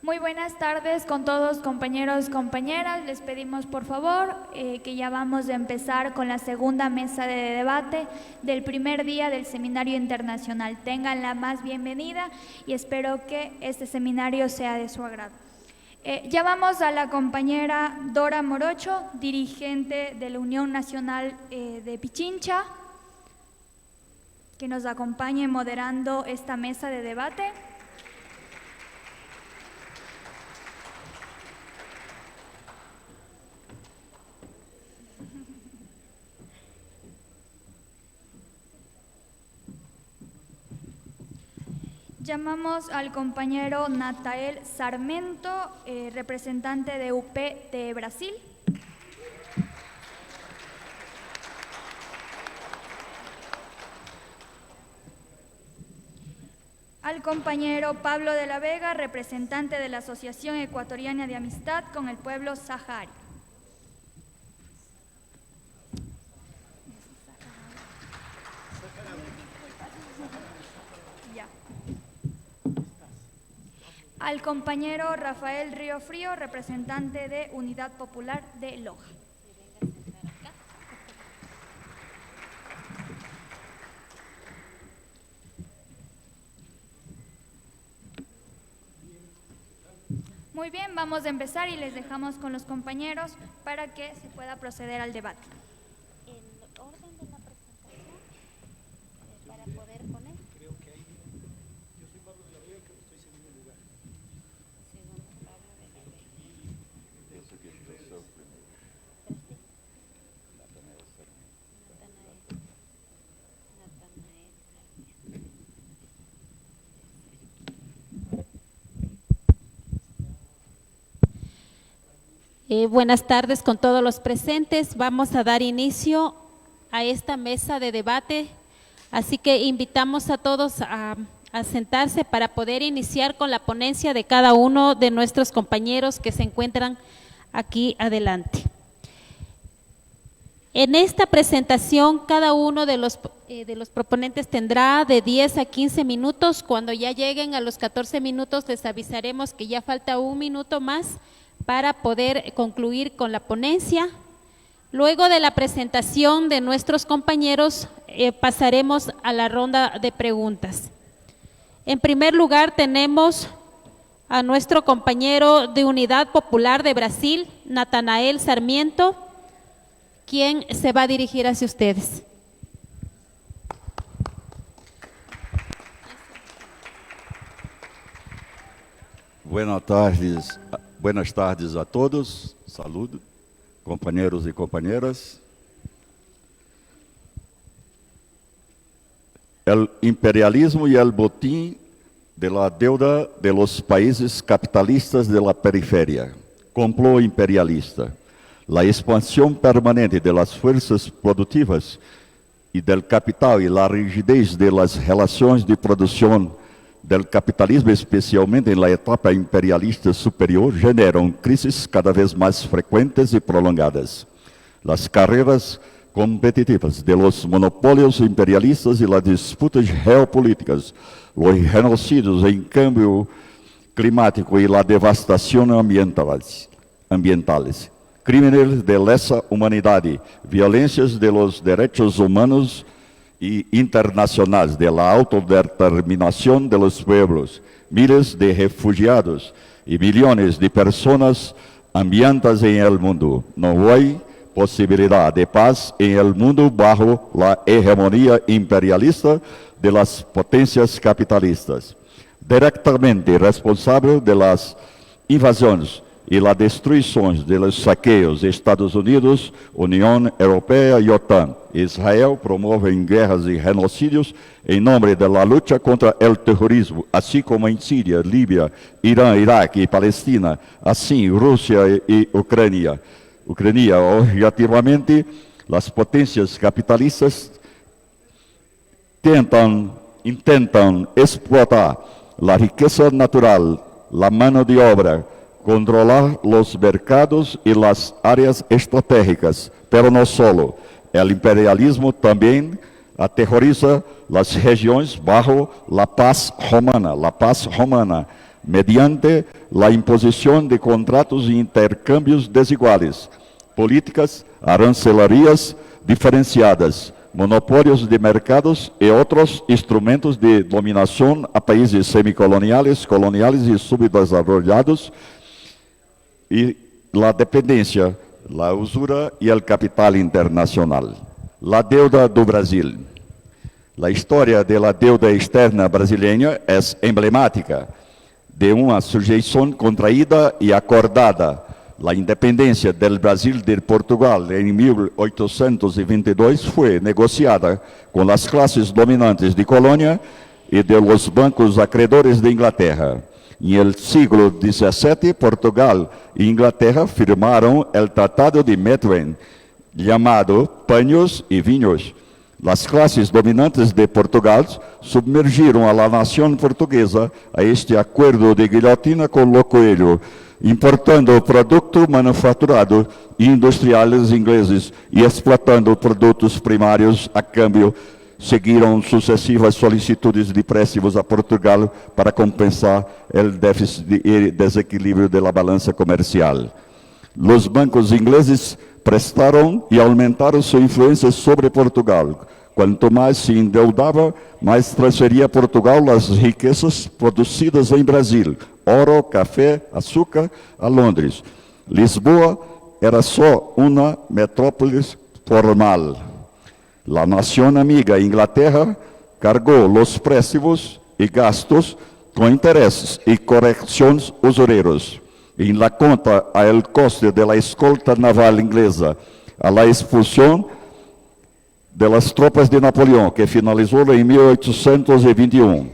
Muy buenas tardes con todos, compañeros, compañeras. Les pedimos por favor que ya vamos a empezar con la segunda mesa de debate del primer día del Seminario Internacional. Tengan la más bienvenida y espero que este seminario sea de su agrado. Llamamos a la compañera Dora Morocho, dirigente de la Unión Nacional de Pichincha, que nos acompañe moderando esta mesa de debate. Llamamos al compañero Natael Sarmento, representante de UP de Brasil. Al compañero Pablo de la Vega, representante de la Asociación Ecuatoriana de Amistad con el Pueblo Sahari. Al compañero Rafael Río Frío, representante de Unidad Popular de Loja. Muy bien, vamos a empezar y les dejamos con los compañeros para que se pueda proceder al debate. El orden de la presentación para poder poner. Creo que hay. Yo soy Pablo de la Vega, creo que estoy segundo lugar. Segundo Pablo de la Vega. Pienso que yo soy primero. Natanael Sarmiento. Buenas tardes con todos los presentes. Vamos a dar inicio a esta mesa de debate, así que invitamos a todos a sentarse para poder iniciar con la ponencia de cada uno de nuestros compañeros que se encuentran aquí adelante. En esta presentación, cada uno de los proponentes tendrá de 10 a 15 minutos. Cuando ya lleguen a los 14 minutos, les avisaremos que ya falta un minuto más para poder concluir con la ponencia. Luego de la presentación de nuestros compañeros, pasaremos a la ronda de preguntas. En primer lugar, tenemos a nuestro compañero de Unidad Popular de Brasil, Natanael Sarmiento, quien se va a dirigir hacia ustedes. Buenas tardes a todos, saludo, companheiros e companheiras. El imperialismo y el botín de la deuda de los países capitalistas de la periferia, complot imperialista, la expansión permanente de las fuerzas productivas y del capital y la rigidez de las relaciones de producción del capitalismo, especialmente en la etapa imperialista superior, generan crisis cada vez más frecuentes y prolongadas. Las carreras competitivas de los monopolios imperialistas y las disputas geopolíticas, los genocidios en cambio climático y la devastación ambientales, crímenes de lesa humanidad, violencias de los derechos humanos y internacionales, de la autodeterminación de los pueblos, miles de refugiados y millones de personas hambrientas en el mundo. No hay posibilidad de paz en el mundo bajo la hegemonía imperialista de las potencias capitalistas, directamente responsable de las invasiones y la destrucción de los saqueos de Estados Unidos, Unión Europea y OTAN. Israel promueve guerras y genocidios en nombre de la lucha contra el terrorismo, así como en Siria, Libia, Irán, Irak y Palestina, así Rusia y Ucrania. Objetivamente, las potencias capitalistas intentan explotar la riqueza natural, la mano de obra, controlar los mercados y las áreas estratégicas, pero no solo. El imperialismo también aterroriza las regiones bajo la paz romana, mediante la imposición de contratos e intercambios desiguales, políticas arancelarias diferenciadas, monopólios de mercados e outros instrumentos de dominação a países semicoloniales, coloniales e subdesarrollados, e a dependência, a usura e o capital internacional. A deuda do Brasil. A história da deuda externa brasileira é emblemática de uma sujeição contraída e acordada. A independência do Brasil de Portugal em 1822 foi negociada com as classes dominantes de colônia e de los bancos acreedores de Inglaterra. Em el siglo XVII, Portugal e Inglaterra firmaram o Tratado de Methuen, chamado Paños e Vinhos. As classes dominantes de Portugal submergiram a la nação portuguesa a este acordo de guilhotina com o coelho, importando produto manufaturado e industriais ingleses e explotando produtos primários a câmbio. Seguiram sucessivas solicitudes de préstimos a Portugal para compensar o déficit e desequilíbrio da balança comercial. Os bancos ingleses prestaram e aumentaram sua influência sobre Portugal. Quanto mais se endeudava, mais transferia a Portugal as riquezas produzidas em Brasil, ouro, café, açúcar, a Londres. Lisboa era só uma metrópole formal. A nação amiga Inglaterra cargou os préstimos e gastos com interesses e correções usureiros. Em la conta a el coste de la escolta naval inglesa, a la expulsão de las tropas de Napoleão, que finalizou em 1821.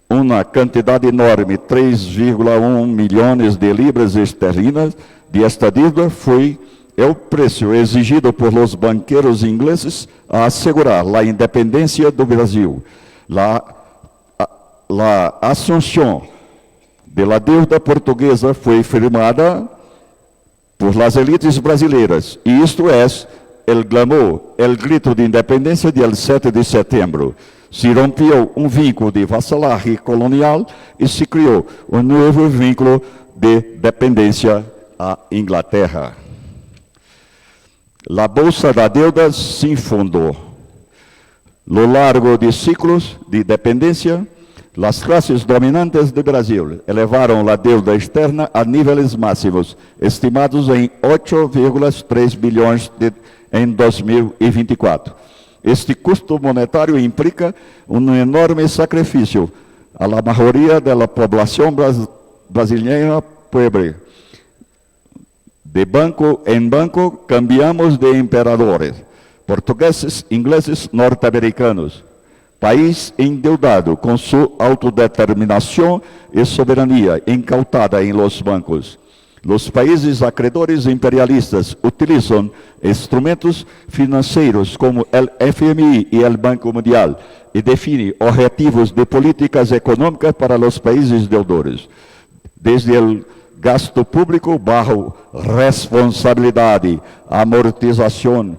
Uma quantidade enorme, 3,1 milhões de libras esterlinas de esta dívida foi o preço exigido por los banqueiros ingleses a assegurar a independência do Brasil. A assunção de la dívida portuguesa foi firmada por las elites brasileiras, e isto é el glamour, el grito de independência del 7 de setembro. Se rompeu um vínculo de vassalagem colonial e se criou um novo vínculo de dependência à Inglaterra. A Bolsa da Deuda se infundou. Lo largo de ciclos de dependência, as classes dominantes do Brasil elevaram a deuda externa a níveis máximos, estimados em 8,3 bilhões em 2024. Este custo monetário implica um enorme sacrifício à maioria da população brasileira pobre. De banco em banco, cambiamos de imperadores, portugueses, ingleses, norte-americanos. País endeudado com sua autodeterminação e soberania incautada em los bancos. Os países acreedores imperialistas utilizam instrumentos financeiros como o FMI e o Banco Mundial e definem objetivos de políticas econômicas para os países deudores. Desde o gasto público bajo responsabilidade, amortização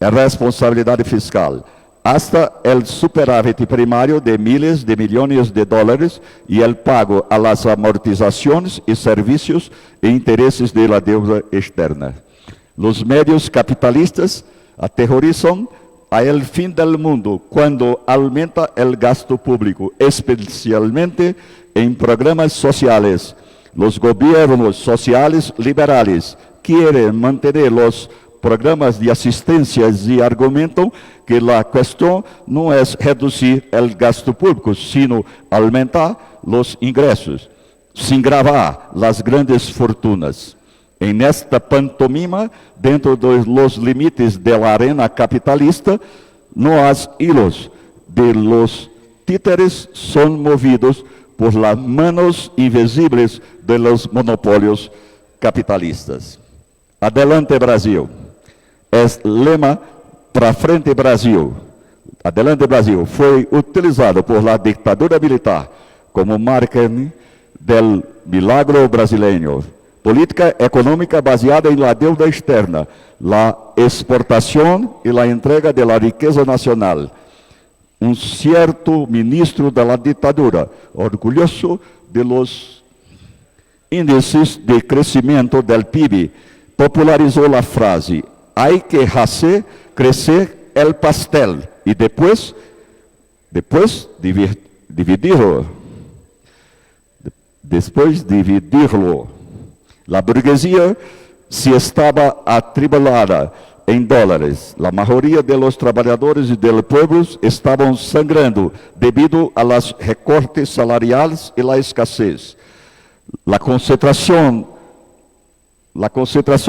e responsabilidade fiscal, hasta el superávit primário de miles de milhões de dólares e el pago a las amortizações e serviços e interesses de la deuda externa. Los medios capitalistas aterrorizam a el fin del mundo quando aumenta el gasto público, especialmente em programas sociais. Los gobiernos sociales liberales quieren mantener los programas de assistência e argumentam que a questão não é reduzir o gasto público, sino aumentar os ingressos, sem gravar as grandes fortunas. Em esta pantomima, dentro dos limites da arena capitalista, os hilos de los títeres são movidos por las manos invisíveis de los monopólios capitalistas. Adelante, Brasil. Lema para frente Brasil, adelante Brasil, foi utilizado por la ditadura militar como marketing del milagro brasileño. Política econômica baseada em la deuda externa, la exportação e la entrega de la riqueza nacional. Um certo ministro da ditadura, orgulhoso de los índices de crescimento del PIB, popularizou a frase: "Hay que hacer crecer el pastel e depois dividirlo. Depois dividirlo." A burguesia se estava atribulada em dólares. A maioria dos trabalhadores e do povo estavam sangrando devido a los recortes salariais e a escassez. A concentração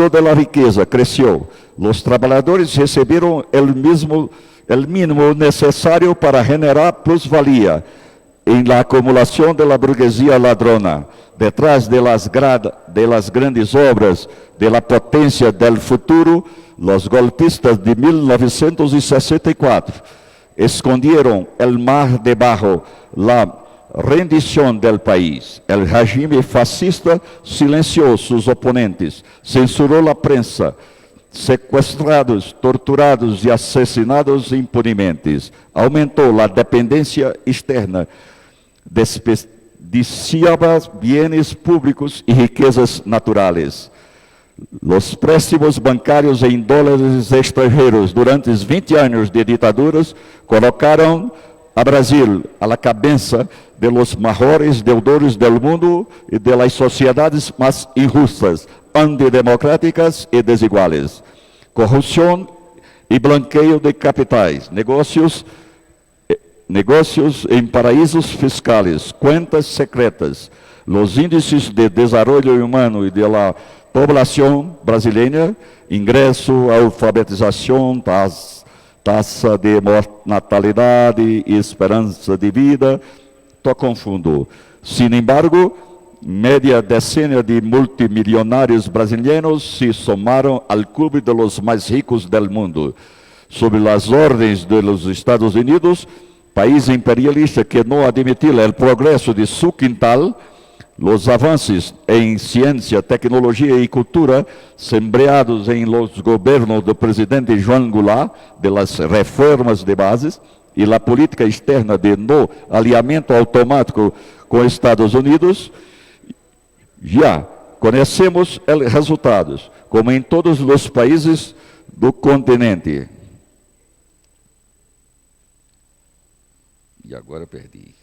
da riqueza cresceu. Os trabalhadores receberam o mínimo necessário para generar plusvalia em la acumulação da burguesia ladrona. Detrás de las grandes obras de la potência del futuro, os golpistas de 1964 escondieron el mar debajo la rendición del país. El regime fascista silenció sus oponentes, censuró la prensa, sequestrados, torturados e assassinados impunemente. Aumentou a dependência externa, desperdiciava bienes públicos e riquezas naturais. Os préstimos bancários em dólares estrangeiros durante 20 anos de ditaduras colocaram a Brasil a la cabeça de los maiores deudores del mundo e de las sociedades mais injustas, antidemocráticas e desiguales. Corrupção e blanqueio de capitais, negócios em paraísos fiscais, contas secretas, os índices de desenvolvimento humano e de la população brasileira, ingresso, alfabetização, taxa de natalidade e esperança de vida, todo confundo. Sin embargo, media decena de multimilionários brasileiros se somaram ao clube de los mais ricos del mundo. Sob as ordens dos Estados Unidos, país imperialista que não admitia o progresso de seu quintal, os avanços em ciência, tecnologia e cultura, sembrados em los governos do presidente João Goulart, de las reformas de bases, e a política externa de no alinhamento automático com os Estados Unidos, já conhecemos os resultados, como em todos os países do continente. E agora perdi.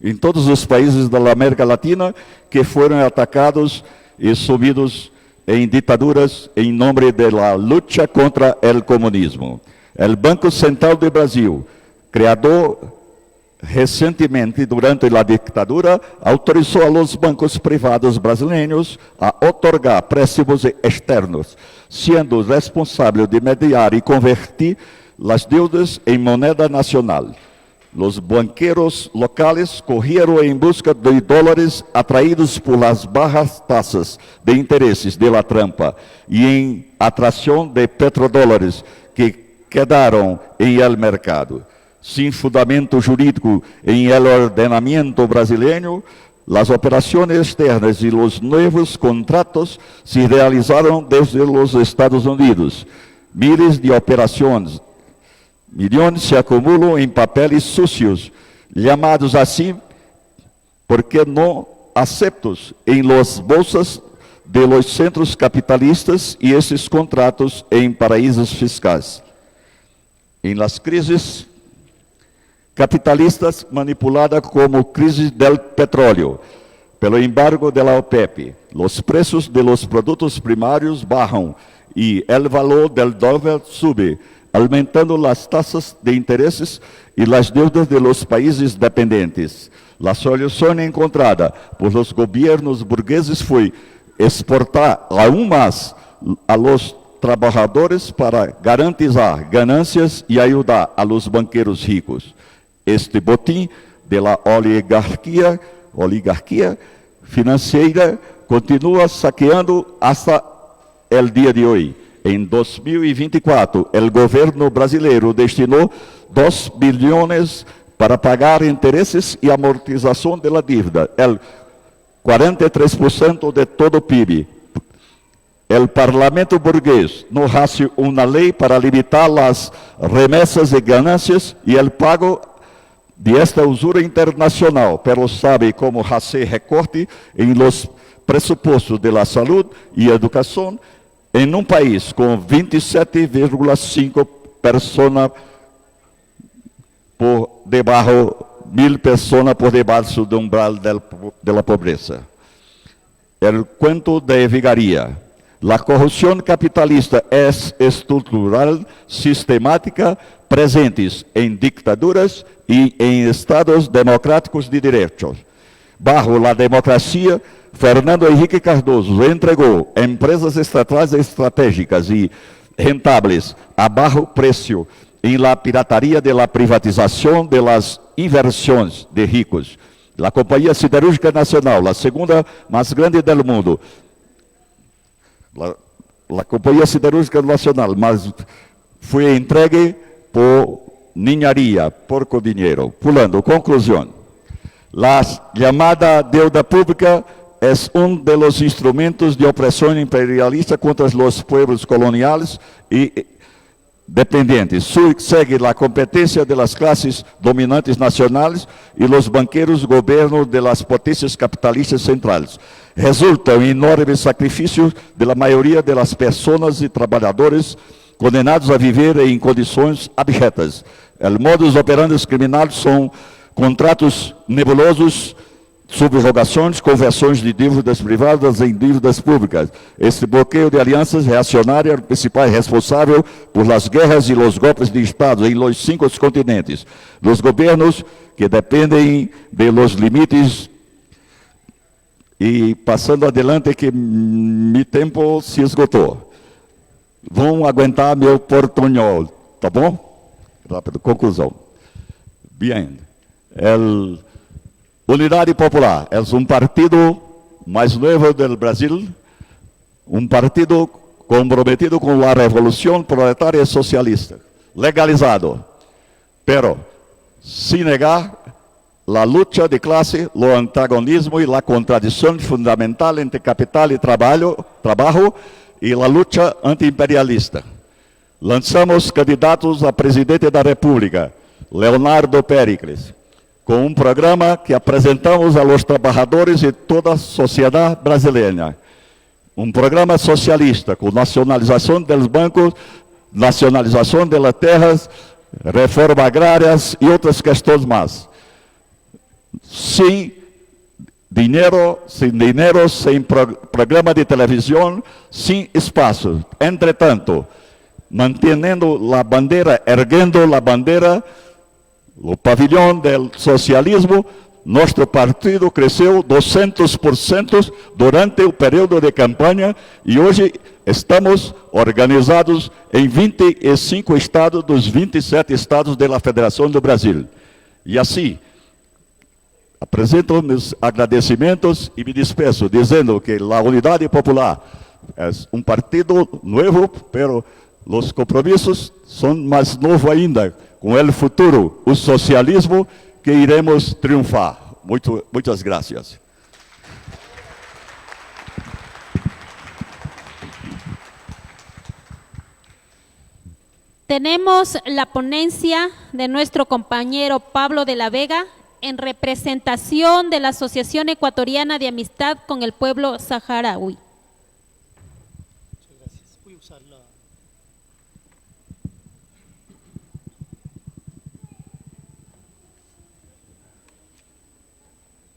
Em todos os países da América Latina que foram atacados e sumidos em ditaduras em nome da luta contra o comunismo. O Banco Central do Brasil, criado recentemente durante a ditadura, autorizou a los bancos privados brasileiros a otorgar préstimos externos, sendo responsável de mediar e convertir as deudas em moneda nacional. Os banqueros locais correram em busca de dólares atraídos por las bajas taxas de intereses de la trampa e em atração de petrodólares que quedaram em el mercado. Sem fundamento jurídico em el ordenamento brasileiro, as operações externas e os novos contratos se realizaram desde os Estados Unidos. Miles de operações, milhões se acumulam em papéis sucios, chamados assim porque não aceptos em las bolsas de los centros capitalistas e esses contratos em paraísos fiscais. Em las crises capitalistas manipuladas como crise del petróleo, pelo embargo de la OPEP, os preços de los produtos primários baixam e o valor del dólar sube, aumentando as taxas de interesses e as deudas de los países dependentes. A solução encontrada por los governos burgueses foi exportar aún mais a los trabalhadores para garantizar ganâncias e ajudar a los banqueros ricos. Este botim de la oligarquia financeira continua saqueando hasta el dia de hoje. Em 2024, o governo brasileiro destinou 2 bilhões para pagar interesses e amortização da dívida, el 43% de todo o PIB. O parlamento burguês não hace uma lei para limitar as remessas e ganâncias e o pago de esta usura internacional, pero sabe cómo hacer recorte en los presupuestos de la salud y educación en un país con 27,5 personas por debajo, 1.000 personas por debajo do umbral de la pobreza. El cuento de Vigaría. La corrupción capitalista es estructural, sistemática, presentes en dictaduras y en estados democráticos de derechos. Bajo la democracia, Fernando Henrique Cardoso entregou empresas estatais estratégicas e rentables a bajo precio em la pirataria de la privatização de las inversões de ricos. La Companhia Siderúrgica Nacional, a segunda mais grande do mundo, la Companhia Siderúrgica Nacional, mas foi entregue por niñaria, porco dinheiro. Pulando, conclusão. La llamada deuda pública es de los instrumentos de opresión imperialista contra los pueblos coloniales y dependientes. Segue la competencia de las clases dominantes nacionales y los banqueros gobiernos de las potencias capitalistas centrales. Resulta un enorme sacrificio de la mayoría de las personas y trabajadores condenados a vivir en condiciones abjetas. El modus operandi criminal son contratos nebulosos, subrogações, conversões de dívidas privadas em dívidas públicas. Este bloqueio de alianças reacionárias é o principal responsável por las guerras e los golpes de Estado em los 5 continentes. Los governos que dependem de los limites. E passando adelante que meu tempo se esgotou. Vão aguentar meu portunhol, tá bom? Rápido, conclusão. Bien. Unidade Popular é um partido mais novo do Brasil, um partido comprometido com a revolução proletária socialista, legalizado, pero sem negar a luta de classe, o antagonismo e a contradição fundamental entre capital e trabalho e a luta antiimperialista. Lançamos candidatos a presidente da República, Leonardo Péricles, com um programa que apresentamos aos trabalhadores e toda a sociedade brasileira. Um programa socialista, com nacionalização dos bancos, nacionalização das terras, reforma agrárias e outras questões mais. Sem dinheiro, sem programa de televisão, sem espaço. Entretanto, mantendo a bandeira, erguendo a bandeira, o pavilhão do socialismo, nosso partido cresceu 200% durante o período de campanha e hoje estamos organizados em 25 estados dos 27 estados da Federação do Brasil. E assim, apresento meus agradecimentos e me despeço dizendo que a Unidade Popular é um partido novo, pero os compromissos são mais novos ainda, com o futuro, o socialismo, que iremos triunfar. Muitas graças. Tenemos la ponencia de nuestro compañero Pablo de la Vega en representación de la Asociación Ecuatoriana de Amistad con el Pueblo Saharaui. Muchas gracias. Voy a usar la...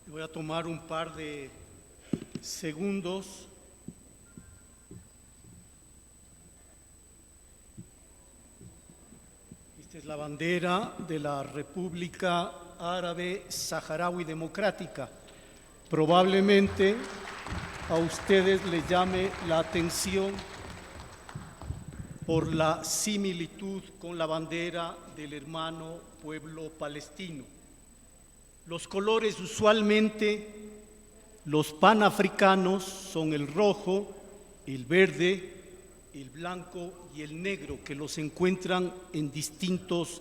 Voy a tomar un par de segundos Esta es la bandera de la República Árabe Saharaui Democrática. Probablemente a ustedes les llame la atención por la similitud con la bandera del hermano pueblo palestino. Los colores usualmente, los panafricanos, son el rojo, el verde, el blanco y el negro, que los encuentran en distintos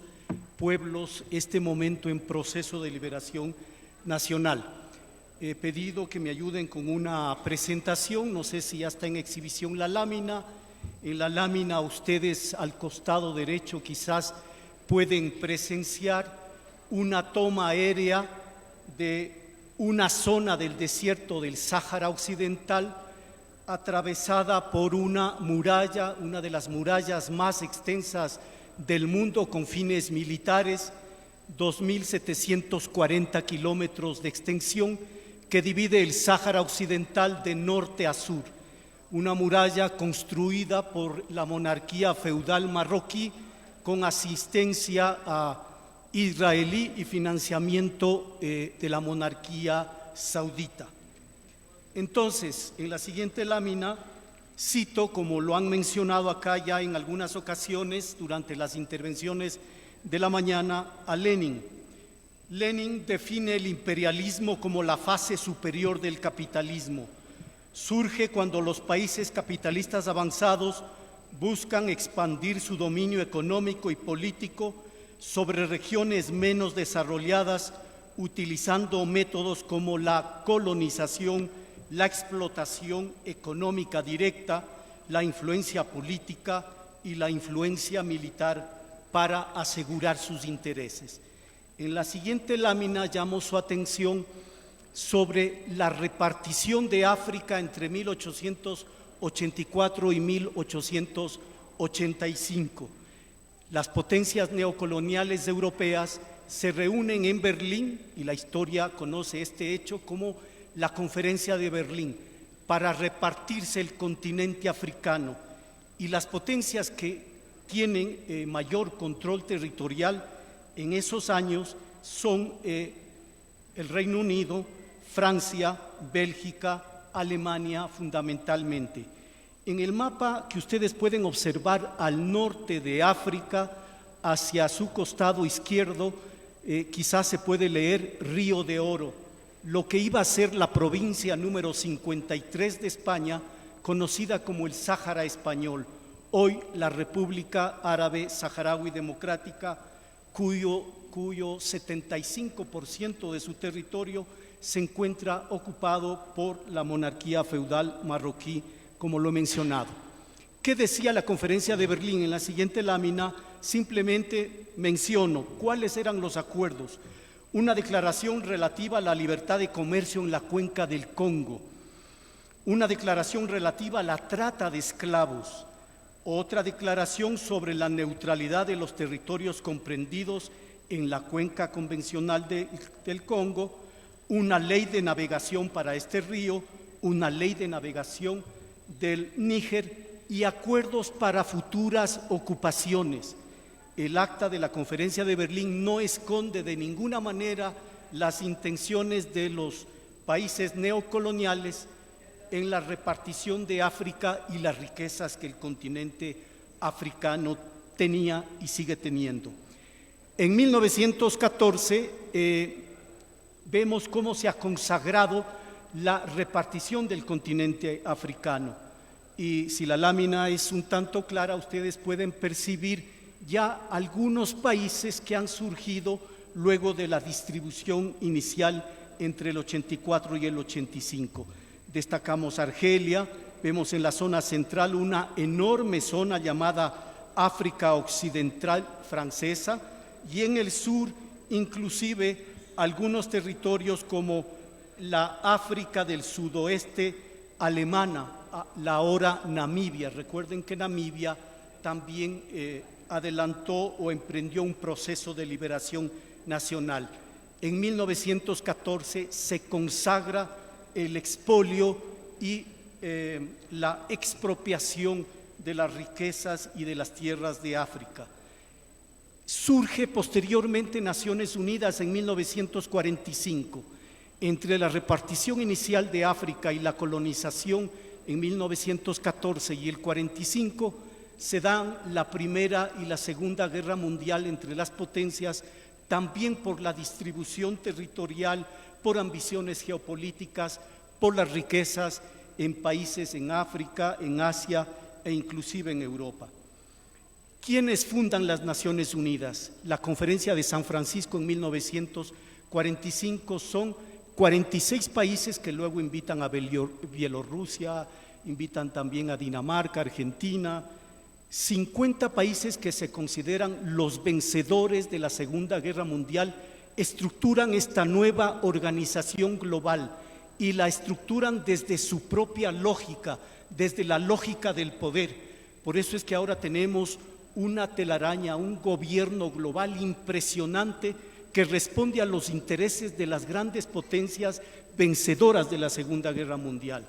pueblos este momento en proceso de liberación nacional. He pedido que me ayuden con una presentación, no sé si ya está en exhibición la lámina. En la lámina ustedes al costado derecho quizás pueden presenciar una toma aérea de una zona del desierto del Sáhara Occidental atravesada por una muralla, una de las murallas más extensas del mundo con fines militares, 2.740 kilómetros de extensión que divide el Sáhara Occidental de norte a sur. Una muralla construida por la monarquía feudal marroquí con asistencia israelí y financiamiento de la monarquía saudita. Entonces, en la siguiente lámina cito, como lo han mencionado acá ya en algunas ocasiones durante las intervenciones de la mañana, a Lenin. Lenin define el imperialismo como la fase superior del capitalismo. Surge cuando los países capitalistas avanzados buscan expandir su dominio económico y político sobre regiones menos desarrolladas, utilizando métodos como la colonización, la explotación económica directa, la influencia política y la influencia militar para asegurar sus intereses. En la siguiente lámina llamo su atención sobre la repartición de África entre 1884 y 1885. Las potencias neocoloniales europeas se reúnen en Berlín, y la historia conoce este hecho como la Conferencia de Berlín, para repartirse el continente africano, y las potencias que tienen mayor control territorial en esos años son el Reino Unido, Francia, Bélgica, Alemania fundamentalmente. En el mapa que ustedes pueden observar al norte de África, hacia su costado izquierdo, quizás se puede leer Río de Oro, lo que iba a ser la provincia número 53 de España, conocida como el Sáhara Español, hoy la República Árabe Saharaui Democrática, cuyo 75% de su territorio se encuentra ocupado por la monarquía feudal marroquí, como lo he mencionado. ¿Qué decía la Conferencia de Berlín? En la siguiente lámina simplemente menciono cuáles eran los acuerdos. Una declaración relativa a la libertad de comercio en la cuenca del Congo, una declaración relativa a la trata de esclavos, otra declaración sobre la neutralidad de los territorios comprendidos en la cuenca convencional del Congo, una ley de navegación para este río, una ley de navegación del Níger y acuerdos para futuras ocupaciones. El acta de la Conferencia de Berlín no esconde de ninguna manera las intenciones de los países neocoloniales en la repartición de África y las riquezas que el continente africano tenía y sigue teniendo. En 1914 vemos cómo se ha consagrado la repartición del continente africano, y si la lámina es un tanto clara, ustedes pueden percibir ya algunos países que han surgido luego de la distribución inicial entre el 84 y el 85. Destacamos Argelia, vemos en la zona central una enorme zona llamada África Occidental Francesa, y en el sur inclusive algunos territorios como la África del sudoeste alemana, la ahora Namibia. Recuerden que Namibia también adelantó o emprendió un proceso de liberación nacional. En 1914 se consagra el expolio y la expropiación de las riquezas y de las tierras de África. Surge posteriormente Naciones Unidas en 1945. Entre la repartición inicial de África y la colonización en 1914 y el 45, se dan la Primera y la Segunda Guerra Mundial entre las potencias, también por la distribución territorial, por ambiciones geopolíticas, por las riquezas en países en África, en Asia e inclusive en Europa. ¿Quiénes fundan las Naciones Unidas? La Conferencia de San Francisco en 1945 son 46 países que luego invitan a Bielorrusia, invitan también a Dinamarca, Argentina, 50 países que se consideran los vencedores de la Segunda Guerra Mundial estructuran esta nueva organización global y la estructuran desde su propia lógica, desde la lógica del poder. Por eso es que ahora tenemos una telaraña, un gobierno global impresionante que responde a los intereses de las grandes potencias vencedoras de la Segunda Guerra Mundial.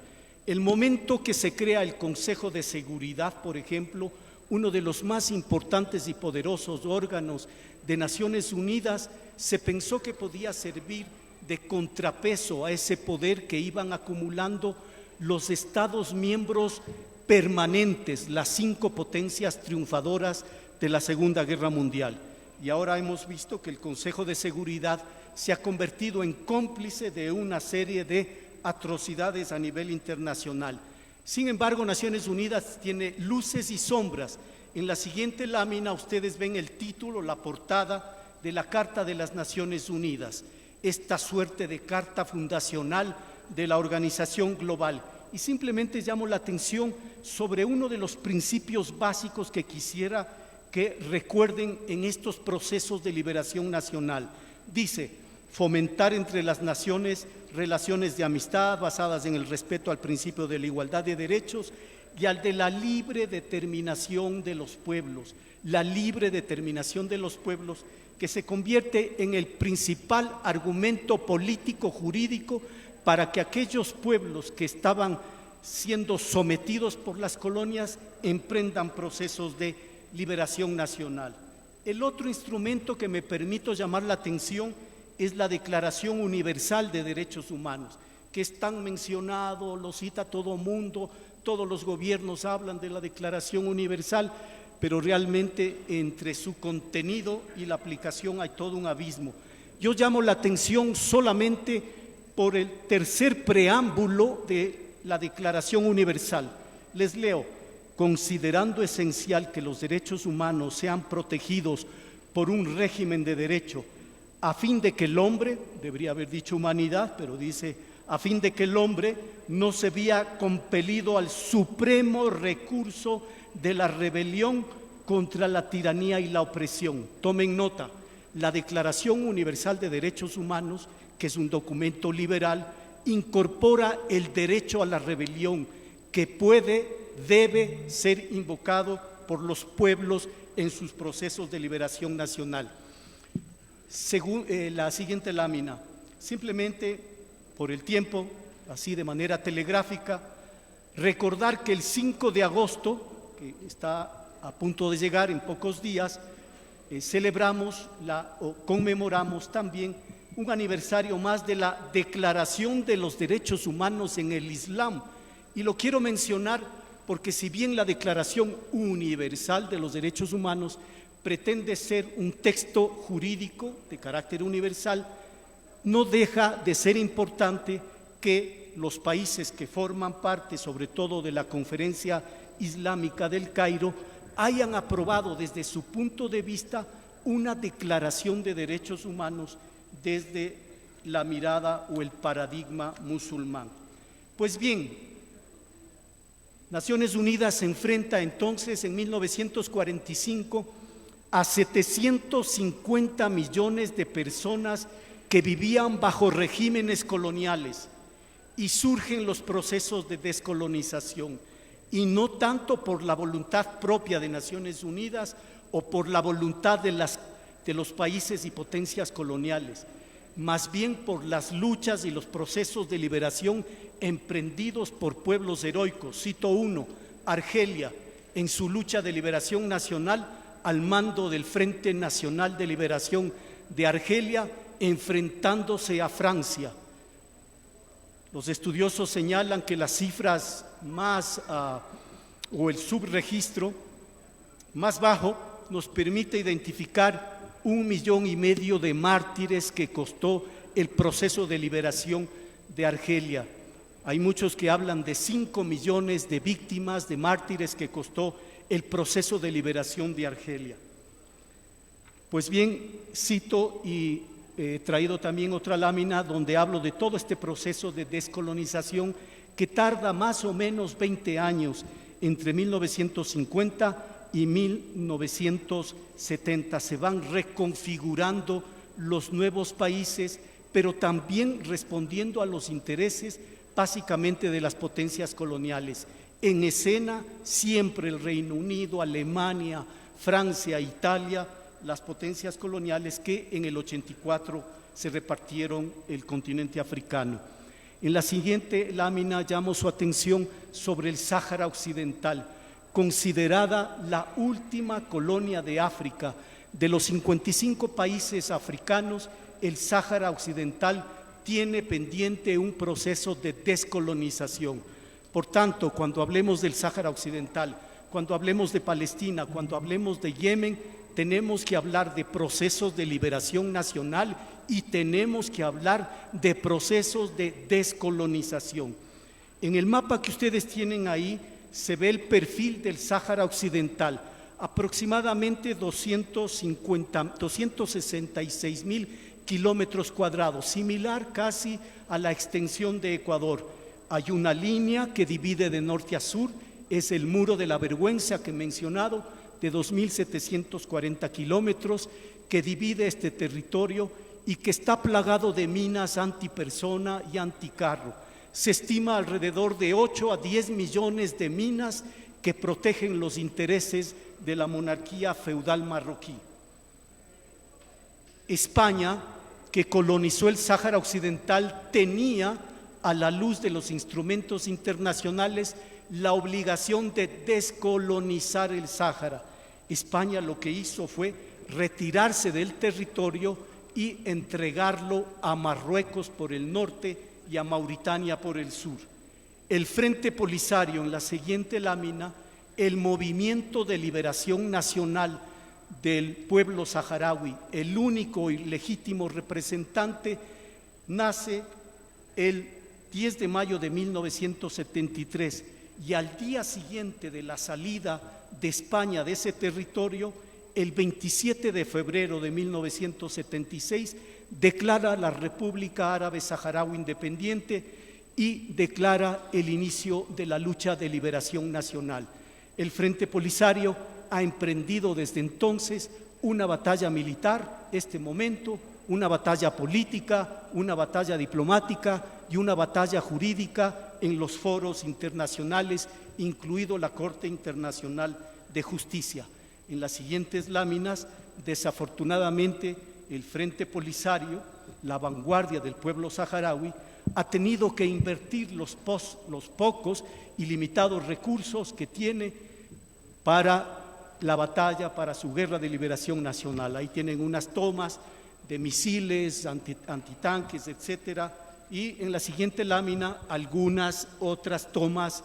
El momento que se crea el Consejo de Seguridad, por ejemplo, uno de los más importantes y poderosos órganos de Naciones Unidas, se pensó que podía servir de contrapeso a ese poder que iban acumulando los Estados miembros permanentes, las 5 potencias triunfadoras de la Segunda Guerra Mundial. Y ahora hemos visto que el Consejo de Seguridad se ha convertido en cómplice de una serie de atrocidades a nivel internacional. Sin embargo, Naciones Unidas tiene luces y sombras. En la siguiente lámina ustedes ven el título, la portada de la Carta de las Naciones Unidas, esta suerte de carta fundacional de la organización global. Y simplemente llamo la atención sobre uno de los principios básicos que quisiera que recuerden en estos procesos de liberación nacional. Dice: fomentar entre las naciones relaciones de amistad basadas en el respeto al principio de la igualdad de derechos y al de la libre determinación de los pueblos. La libre determinación de los pueblos, que se convierte en el principal argumento político jurídico para que aquellos pueblos que estaban siendo sometidos por las colonias emprendan procesos de liberación nacional. El otro instrumento que me permito llamar la atención es la Declaración Universal de Derechos Humanos, que es tan mencionado, lo cita todo mundo, todos los gobiernos hablan de la Declaración Universal, pero realmente entre su contenido y la aplicación hay todo un abismo. Yo llamo la atención solamente por el tercer preámbulo de la Declaración Universal. Les leo: considerando esencial que los derechos humanos sean protegidos por un régimen de derecho, a fin de que el hombre, debería haber dicho humanidad, pero dice a fin de que el hombre no se vea compelido al supremo recurso de la rebelión contra la tiranía y la opresión. Tomen nota, la Declaración Universal de Derechos Humanos, que es un documento liberal, incorpora el derecho a la rebelión, que debe ser invocado por los pueblos en sus procesos de liberación nacional. Según la siguiente lámina, simplemente por el tiempo, así de manera telegráfica, recordar que el 5 de agosto, que está a punto de llegar en pocos días, celebramos o conmemoramos también un aniversario más de la Declaración de los Derechos Humanos en el Islam. Y lo quiero mencionar porque si bien la Declaración Universal de los Derechos Humanos pretende ser un texto jurídico de carácter universal, no deja de ser importante que los países que forman parte, sobre todo de la Conferencia Islámica del Cairo, hayan aprobado desde su punto de vista una declaración de derechos humanos desde la mirada o el paradigma musulmán. Pues bien, Naciones Unidas se enfrenta entonces en 1945 a 750 millones de personas que vivían bajo regímenes coloniales, y surgen los procesos de descolonización, y no tanto por la voluntad propia de Naciones Unidas o por la voluntad de los países y potencias coloniales, más bien por las luchas y los procesos de liberación emprendidos por pueblos heroicos. Cito uno: Argelia, en su lucha de liberación nacional al mando del Frente Nacional de Liberación de Argelia, enfrentándose a Francia. Los estudiosos señalan que las cifras o el subregistro más bajo nos permite identificar 1,5 millones de mártires que costó el proceso de liberación de Argelia. Hay muchos que hablan de 5 millones de víctimas, de mártires que costó el proceso de liberación de Argelia. Pues bien, cito y he traído también otra lámina donde hablo de todo este proceso de descolonización que tarda más o menos 20 años, entre 1950 y 1970. Se van reconfigurando los nuevos países, pero también respondiendo a los intereses básicamente de las potencias coloniales. En escena siempre el Reino Unido, Alemania, Francia, Italia, las potencias coloniales que en el 84 se repartieron el continente africano. En la siguiente lámina llamo su atención sobre el Sáhara Occidental, considerada la última colonia de África. De los 55 países africanos, el Sáhara Occidental tiene pendiente un proceso de descolonización. Por tanto, cuando hablemos del Sáhara Occidental, cuando hablemos de Palestina, cuando hablemos de Yemen, tenemos que hablar de procesos de liberación nacional y tenemos que hablar de procesos de descolonización. En el mapa que ustedes tienen ahí se ve el perfil del Sáhara Occidental, aproximadamente 266.000 kilómetros cuadrados, similar casi a la extensión de Ecuador. Hay una línea que divide de norte a sur, es el muro de la vergüenza que he mencionado, de 2.740 kilómetros, que divide este territorio y que está plagado de minas antipersona y anticarro. Se estima alrededor de 8 a 10 millones de minas que protegen los intereses de la monarquía feudal marroquí. España, que colonizó el Sáhara Occidental, tenía, a la luz de los instrumentos internacionales, la obligación de descolonizar el Sáhara. España lo que hizo fue retirarse del territorio y entregarlo a Marruecos por el norte y a Mauritania por el sur. El Frente Polisario, en la siguiente lámina, el movimiento de liberación nacional del pueblo saharaui, el único y legítimo representante, nace el 10 de mayo de 1973 y al día siguiente de la salida de España de ese territorio, el 27 de febrero de 1976, declara la República Árabe Saharaui Independiente y declara el inicio de la lucha de liberación nacional. El Frente Polisario ha emprendido desde entonces una batalla militar, este momento, una batalla política, una batalla diplomática y una batalla jurídica en los foros internacionales, incluido la Corte Internacional de Justicia. En las siguientes láminas, desafortunadamente, el Frente Polisario, la vanguardia del pueblo saharaui, ha tenido que invertir los pocos y limitados recursos que tiene para la batalla, para su guerra de liberación nacional. Ahí tienen unas tomas de misiles, antitanques, etcétera, y en la siguiente lámina algunas otras tomas.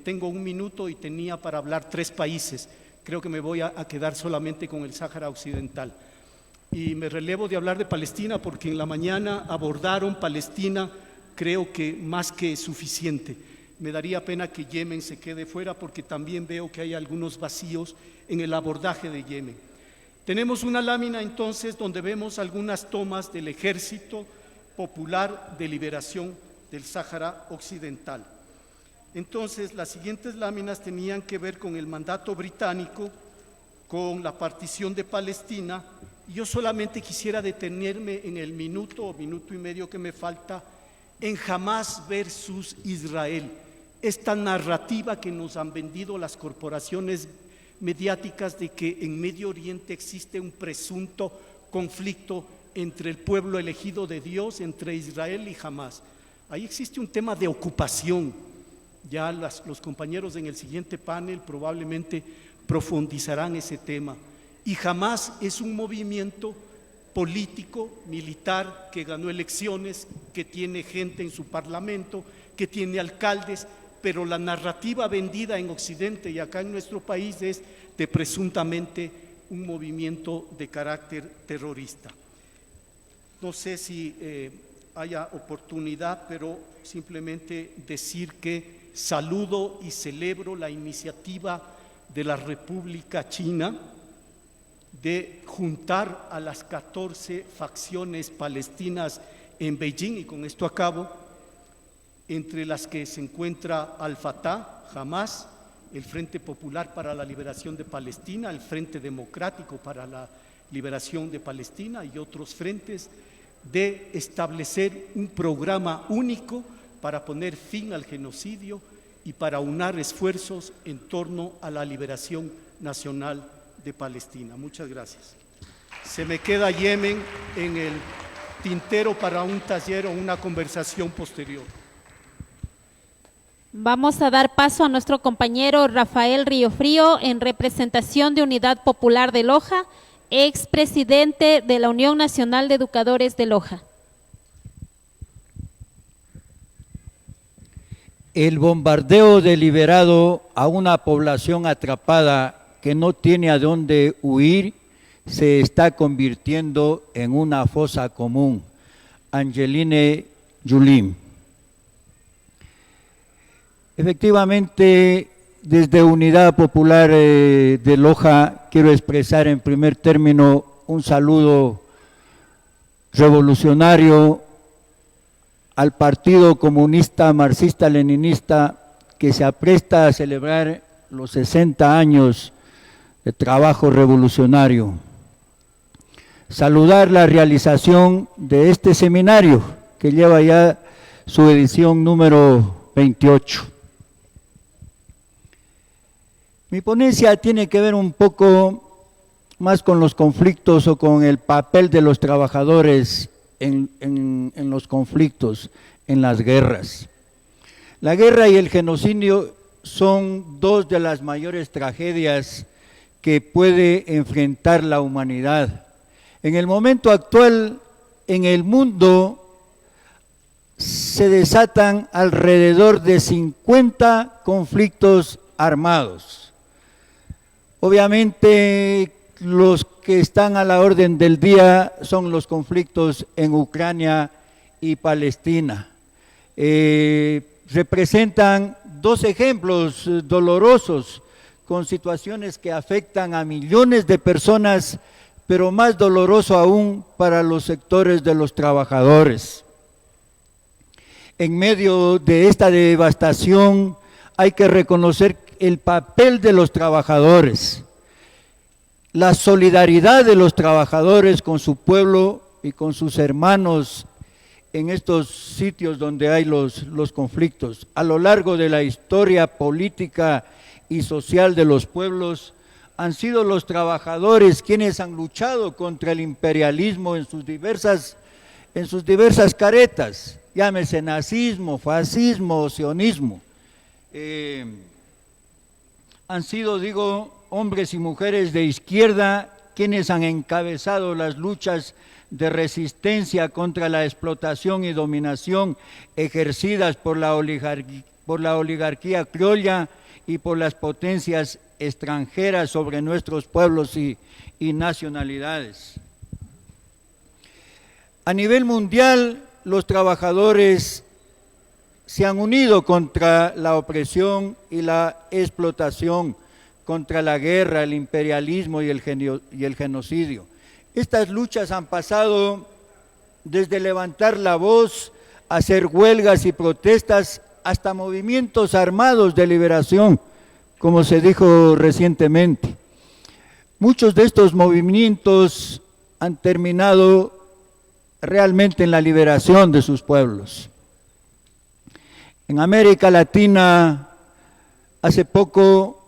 Tengo un minuto y tenía para hablar 3 países. Creo que me voy a quedar solamente con el Sáhara Occidental. Y me relevo de hablar de Palestina porque en la mañana abordaron Palestina, creo que más que suficiente. Me daría pena que Yemen se quede fuera porque también veo que hay algunos vacíos en el abordaje de Yemen. Tenemos una lámina entonces donde vemos algunas tomas del Ejército Popular de Liberación del Sáhara Occidental. Entonces, las siguientes láminas tenían que ver con el mandato británico, con la partición de Palestina. Yo solamente quisiera detenerme en el minuto o minuto y medio que me falta en Hamás versus Israel, esta narrativa que nos han vendido las corporaciones mediáticas de que en Medio Oriente existe un presunto conflicto entre el pueblo elegido de Dios, entre Israel y Hamás. Ahí existe un tema de ocupación. Ya los compañeros en el siguiente panel probablemente profundizarán ese tema. Y Hamás es un movimiento político, militar, que ganó elecciones, que tiene gente en su parlamento, que tiene alcaldes, pero la narrativa vendida en Occidente y acá en nuestro país es de presuntamente un movimiento de carácter terrorista. No sé si haya oportunidad, pero simplemente decir que saludo y celebro la iniciativa de la República China de juntar a las 14 facciones palestinas en Beijing, y con esto acabo, entre las que se encuentra Al-Fatah, Hamás, el Frente Popular para la Liberación de Palestina, el Frente Democrático para la Liberación de Palestina y otros frentes, de establecer un programa único para poner fin al genocidio y para unar esfuerzos en torno a la liberación nacional de Palestina. Muchas gracias. Se me queda Yemen en el tintero para un taller o una conversación posterior. Vamos a dar paso a nuestro compañero Rafael Riofrío en representación de Unidad Popular de Loja, expresidente de la Unión Nacional de Educadores de Loja. El bombardeo deliberado a una población atrapada que no tiene a dónde huir se está convirtiendo en una fosa común. Angeline Yulim. Efectivamente, desde Unidad Popular de Loja quiero expresar en primer término un saludo revolucionario al Partido Comunista Marxista-Leninista que se apresta a celebrar los 60 años de trabajo revolucionario. Saludar la realización de este seminario que lleva ya su edición número 28. Mi ponencia tiene que ver un poco más con los conflictos o con el papel de los trabajadores en los conflictos, en las guerras. La guerra y el genocidio son dos de las mayores tragedias que puede enfrentar la humanidad. En el momento actual, en el mundo, se desatan alrededor de 50 conflictos armados. Obviamente, los que están a la orden del día son los conflictos en Ucrania y Palestina. Representan dos ejemplos dolorosos con situaciones que afectan a millones de personas, pero más doloroso aún para los sectores de los trabajadores. En medio de esta devastación hay que reconocer el papel de los trabajadores, la solidaridad de los trabajadores con su pueblo y con sus hermanos en estos sitios donde hay los conflictos. A lo largo de la historia política y social de los pueblos, han sido los trabajadores quienes han luchado contra el imperialismo en sus diversas caretas, llámese nazismo, fascismo, sionismo. Han sido, hombres y mujeres de izquierda quienes han encabezado las luchas de resistencia contra la explotación y dominación ejercidas por la oligarquía criolla y por las potencias extranjeras sobre nuestros pueblos y nacionalidades. A nivel mundial, los trabajadores se han unido contra la opresión y la explotación, contra la guerra, el imperialismo y el genocidio. Estas luchas han pasado desde levantar la voz, hacer huelgas y protestas, hasta movimientos armados de liberación, como se dijo recientemente. Muchos de estos movimientos han terminado realmente en la liberación de sus pueblos. En América Latina, hace poco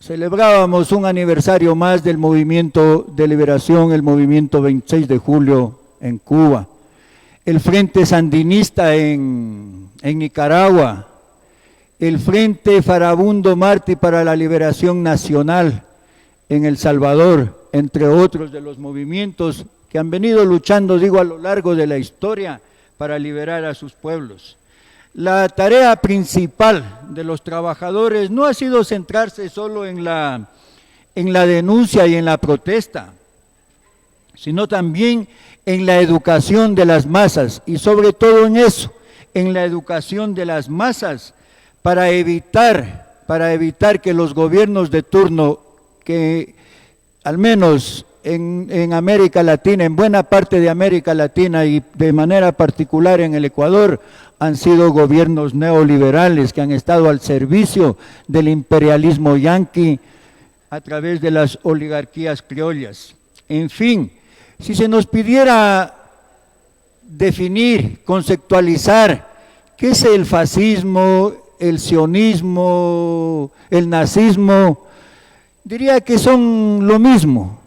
celebrábamos un aniversario más del movimiento de liberación, el movimiento 26 de julio en Cuba, el Frente Sandinista en Nicaragua, el Frente Farabundo Martí para la Liberación Nacional en El Salvador, entre otros de los movimientos que han venido luchando, a lo largo de la historia para liberar a sus pueblos. La tarea principal de los trabajadores no ha sido centrarse solo en la denuncia y en la protesta, sino también en la educación de las masas, y sobre todo en eso, en la educación de las masas, para evitar que los gobiernos de turno, que al menos en América Latina, en buena parte de América Latina y de manera particular en el Ecuador, han sido gobiernos neoliberales que han estado al servicio del imperialismo yanqui a través de las oligarquías criollas. En fin, si se nos pidiera definir, conceptualizar qué es el fascismo, el sionismo, el nazismo, diría que son lo mismo,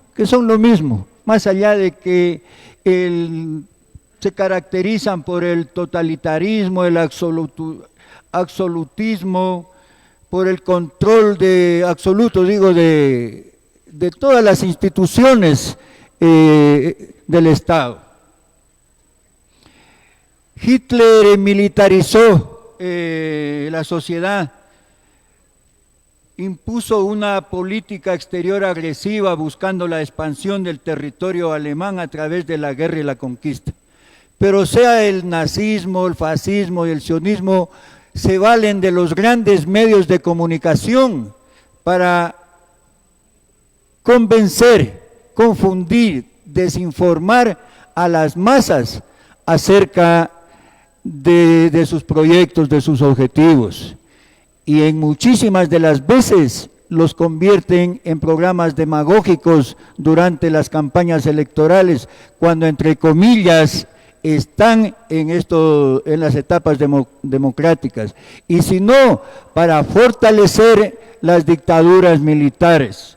más allá de que se caracterizan por el totalitarismo, el absolutismo, por el control absoluto, de todas las instituciones del Estado. Hitler militarizó la sociedad, impuso una política exterior agresiva buscando la expansión del territorio alemán a través de la guerra y la conquista. Pero sea el nazismo, el fascismo y el sionismo, se valen de los grandes medios de comunicación para convencer, confundir, desinformar a las masas acerca de sus proyectos, de sus objetivos. Y en muchísimas de las veces los convierten en programas demagógicos durante las campañas electorales, cuando entre comillas están en las etapas democráticas, y si no, para fortalecer las dictaduras militares.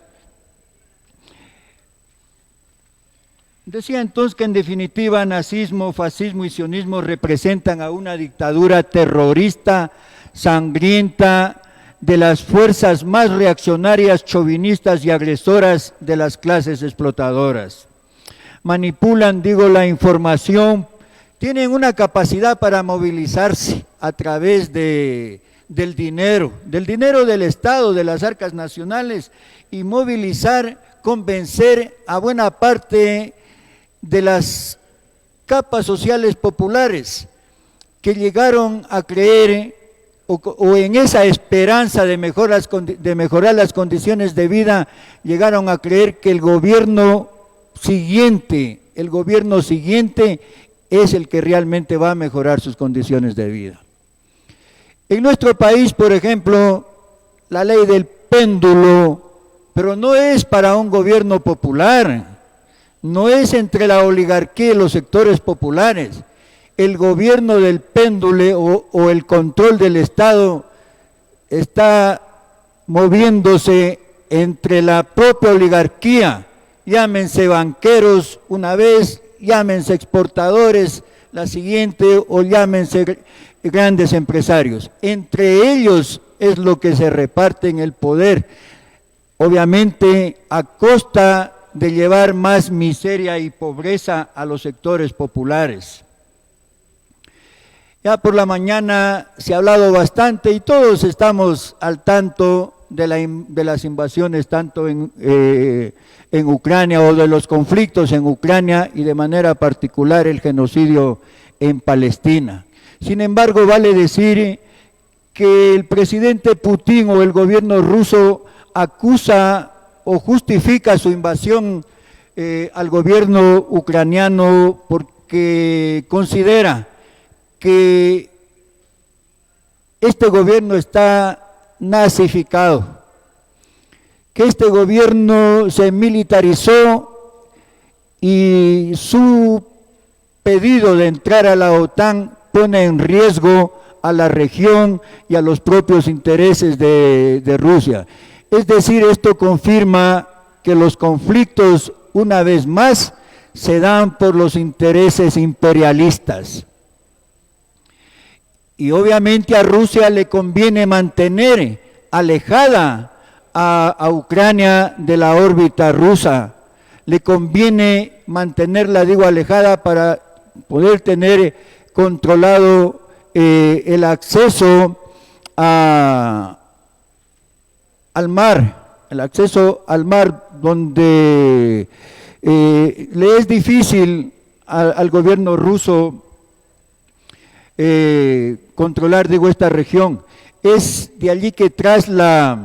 Decía entonces que en definitiva nazismo, fascismo y sionismo representan a una dictadura terrorista, sangrienta, de las fuerzas más reaccionarias, chauvinistas y agresoras de las clases explotadoras. Manipulan, la información, tienen una capacidad para movilizarse a través del dinero del Estado, de las arcas nacionales, y movilizar, convencer a buena parte de las capas sociales populares que llegaron a creer o en esa esperanza de mejorar las condiciones de vida, llegaron a creer que el gobierno siguiente es el que realmente va a mejorar sus condiciones de vida. En nuestro país, por ejemplo, la ley del péndulo, pero no es para un gobierno popular, no es entre la oligarquía y los sectores populares. El gobierno del péndulo o el control del Estado está moviéndose entre la propia oligarquía, llámense banqueros una vez, llámense exportadores la siguiente, o llámense grandes empresarios. Entre ellos es lo que se reparten el poder, obviamente a costa de llevar más miseria y pobreza a los sectores populares. Ya por la mañana se ha hablado bastante y todos estamos al tanto de las invasiones tanto en Ucrania, o de los conflictos en Ucrania, y de manera particular el genocidio en Palestina. Sin embargo, vale decir que el presidente Putin o el gobierno ruso acusa o justifica su invasión al gobierno ucraniano porque considera que este gobierno está nazificado, que este gobierno se militarizó y su pedido de entrar a la OTAN pone en riesgo a la región y a los propios intereses de Rusia. Es decir, esto confirma que los conflictos, una vez más, se dan por los intereses imperialistas. Y obviamente a Rusia le conviene mantener alejada a Ucrania de la órbita rusa. Le conviene mantenerla, alejada, para poder tener controlado el acceso al mar, donde le es difícil al gobierno ruso controlar, esta región. Es de allí que tras la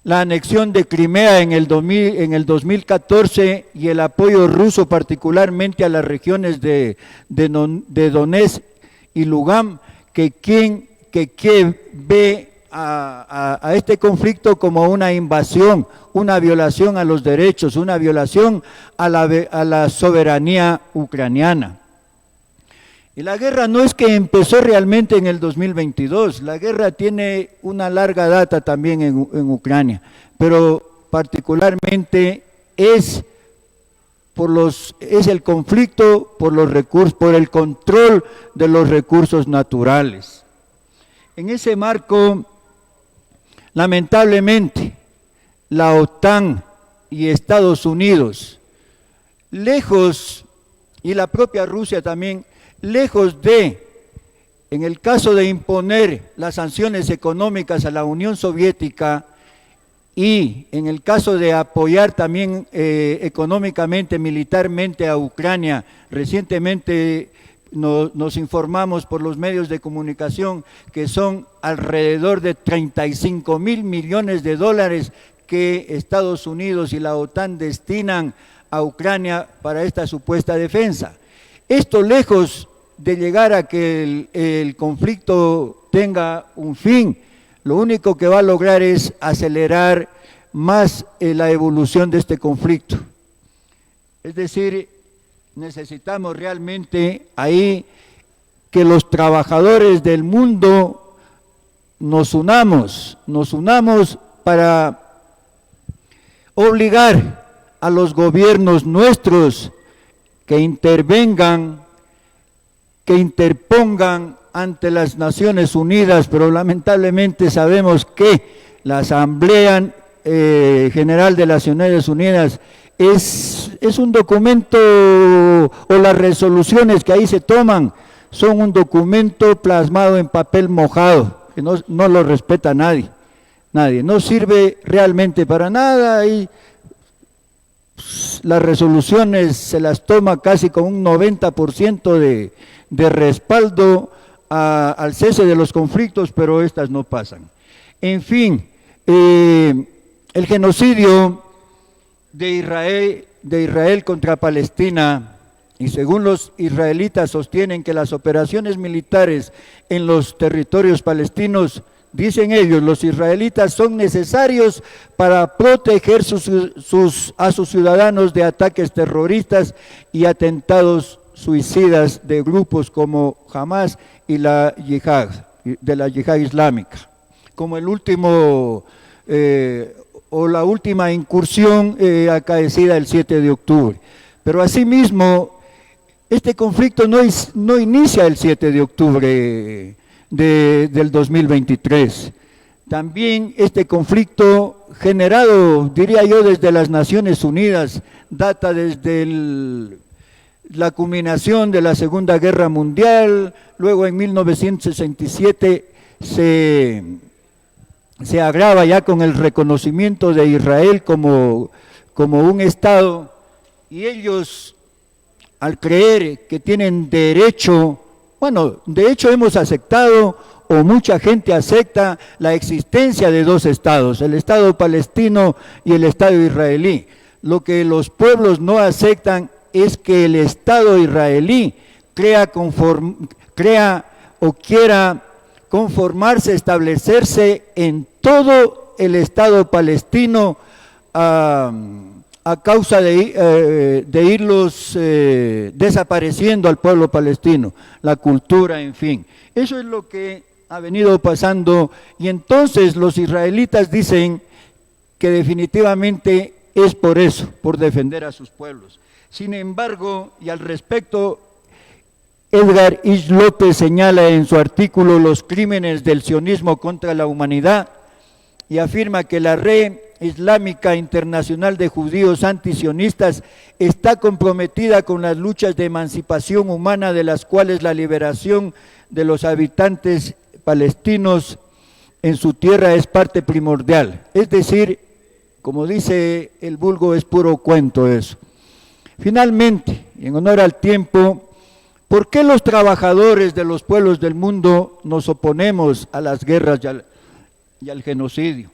anexión de Crimea en el 2014 y el apoyo ruso particularmente a las regiones de Donetsk y Lugansk, que Kiev ve a este conflicto como una invasión, una violación a los derechos, una violación a la soberanía ucraniana. Y la guerra no es que empezó realmente en el 2022, la guerra tiene una larga data también en Ucrania, pero particularmente es el conflicto por los recursos, por el control de los recursos naturales. En ese marco, lamentablemente, la OTAN y Estados Unidos, lejos, y la propia Rusia también, lejos de, en el caso de imponer las sanciones económicas a la Unión Soviética y en el caso de apoyar también económicamente, militarmente a Ucrania, recientemente nos informamos por los medios de comunicación que son alrededor de 35.000 millones de dólares que Estados Unidos y la OTAN destinan a Ucrania para esta supuesta defensa. Esto, lejos de llegar a que el conflicto tenga un fin, lo único que va a lograr es acelerar más la evolución de este conflicto. Es decir, necesitamos realmente ahí que los trabajadores del mundo nos unamos para obligar a los gobiernos nuestros que intervengan, que interpongan ante las Naciones Unidas, pero lamentablemente sabemos que la Asamblea General de las Naciones Unidas es un documento, o las resoluciones que ahí se toman son un documento plasmado en papel mojado, que no lo respeta nadie, no sirve realmente para nada, y las resoluciones se las toma casi con un 90% de respaldo al cese de los conflictos, pero estas no pasan. En fin, el genocidio de Israel contra Palestina, y según los israelitas sostienen que las operaciones militares en los territorios palestinos, dicen ellos, los israelitas son necesarios para proteger a sus ciudadanos de ataques terroristas y atentados suicidas de grupos como Hamas y la yihad islámica, como el último o la última incursión acaecida el 7 de octubre. Pero asimismo, este conflicto no inicia el 7 de octubre del 2023. También este conflicto generado, diría yo, desde las Naciones Unidas, data desde la culminación de la Segunda Guerra Mundial. Luego en 1967 se agrava ya con el reconocimiento de Israel como un Estado, y ellos, al creer que tienen derecho, bueno, de hecho hemos aceptado, o mucha gente acepta, la existencia de dos estados, el Estado palestino y el Estado israelí. Lo que los pueblos no aceptan es que el Estado israelí crea o quiera conformarse, establecerse en todo el Estado palestino a causa de irlos desapareciendo al pueblo palestino, la cultura, en fin. Eso es lo que ha venido pasando, y entonces los israelitas dicen que definitivamente es por eso, por defender a sus pueblos. Sin embargo, y al respecto, Edgar H. López señala en su artículo Los crímenes del sionismo contra la humanidad, y afirma que la Red Islámica Internacional de Judíos Antisionistas está comprometida con las luchas de emancipación humana, de las cuales la liberación de los habitantes palestinos en su tierra es parte primordial. Es decir, como dice el vulgo, es puro cuento eso. Finalmente, en honor al tiempo, ¿por qué los trabajadores de los pueblos del mundo nos oponemos a las guerras y al genocidio?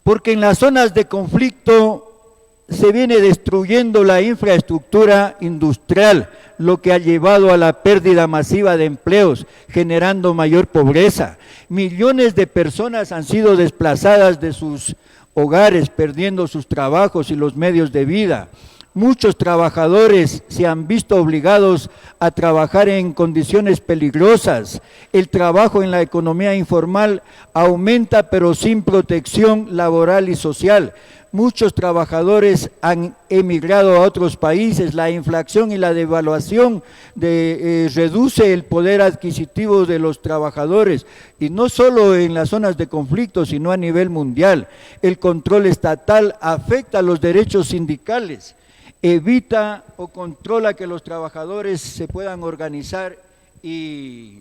Porque en las zonas de conflicto se viene destruyendo la infraestructura industrial, lo que ha llevado a la pérdida masiva de empleos, generando mayor pobreza. Millones de personas han sido desplazadas de sus hogares, perdiendo sus trabajos y los medios de vida. Muchos trabajadores se han visto obligados a trabajar en condiciones peligrosas. El trabajo en la economía informal aumenta, pero sin protección laboral y social. Muchos trabajadores han emigrado a otros países. La inflación y la devaluación reduce el poder adquisitivo de los trabajadores, y no solo en las zonas de conflicto, sino a nivel mundial. El control estatal afecta a los derechos sindicales, evita o controla que los trabajadores se puedan organizar y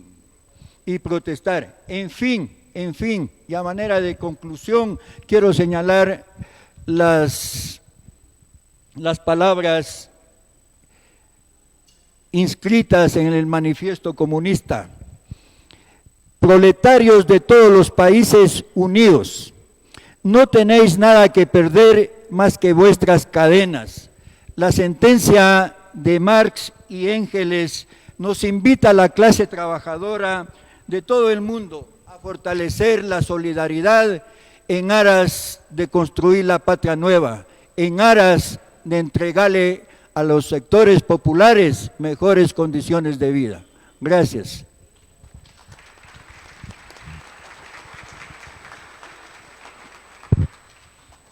protestar. En fin, y a manera de conclusión, quiero señalar las palabras inscritas en el manifiesto comunista: proletarios de todos los países unidos, no tenéis nada que perder más que vuestras cadenas. La sentencia de Marx y Engels nos invita a la clase trabajadora de todo el mundo a fortalecer la solidaridad en aras de construir la patria nueva, en aras de entregarle a los sectores populares mejores condiciones de vida. Gracias.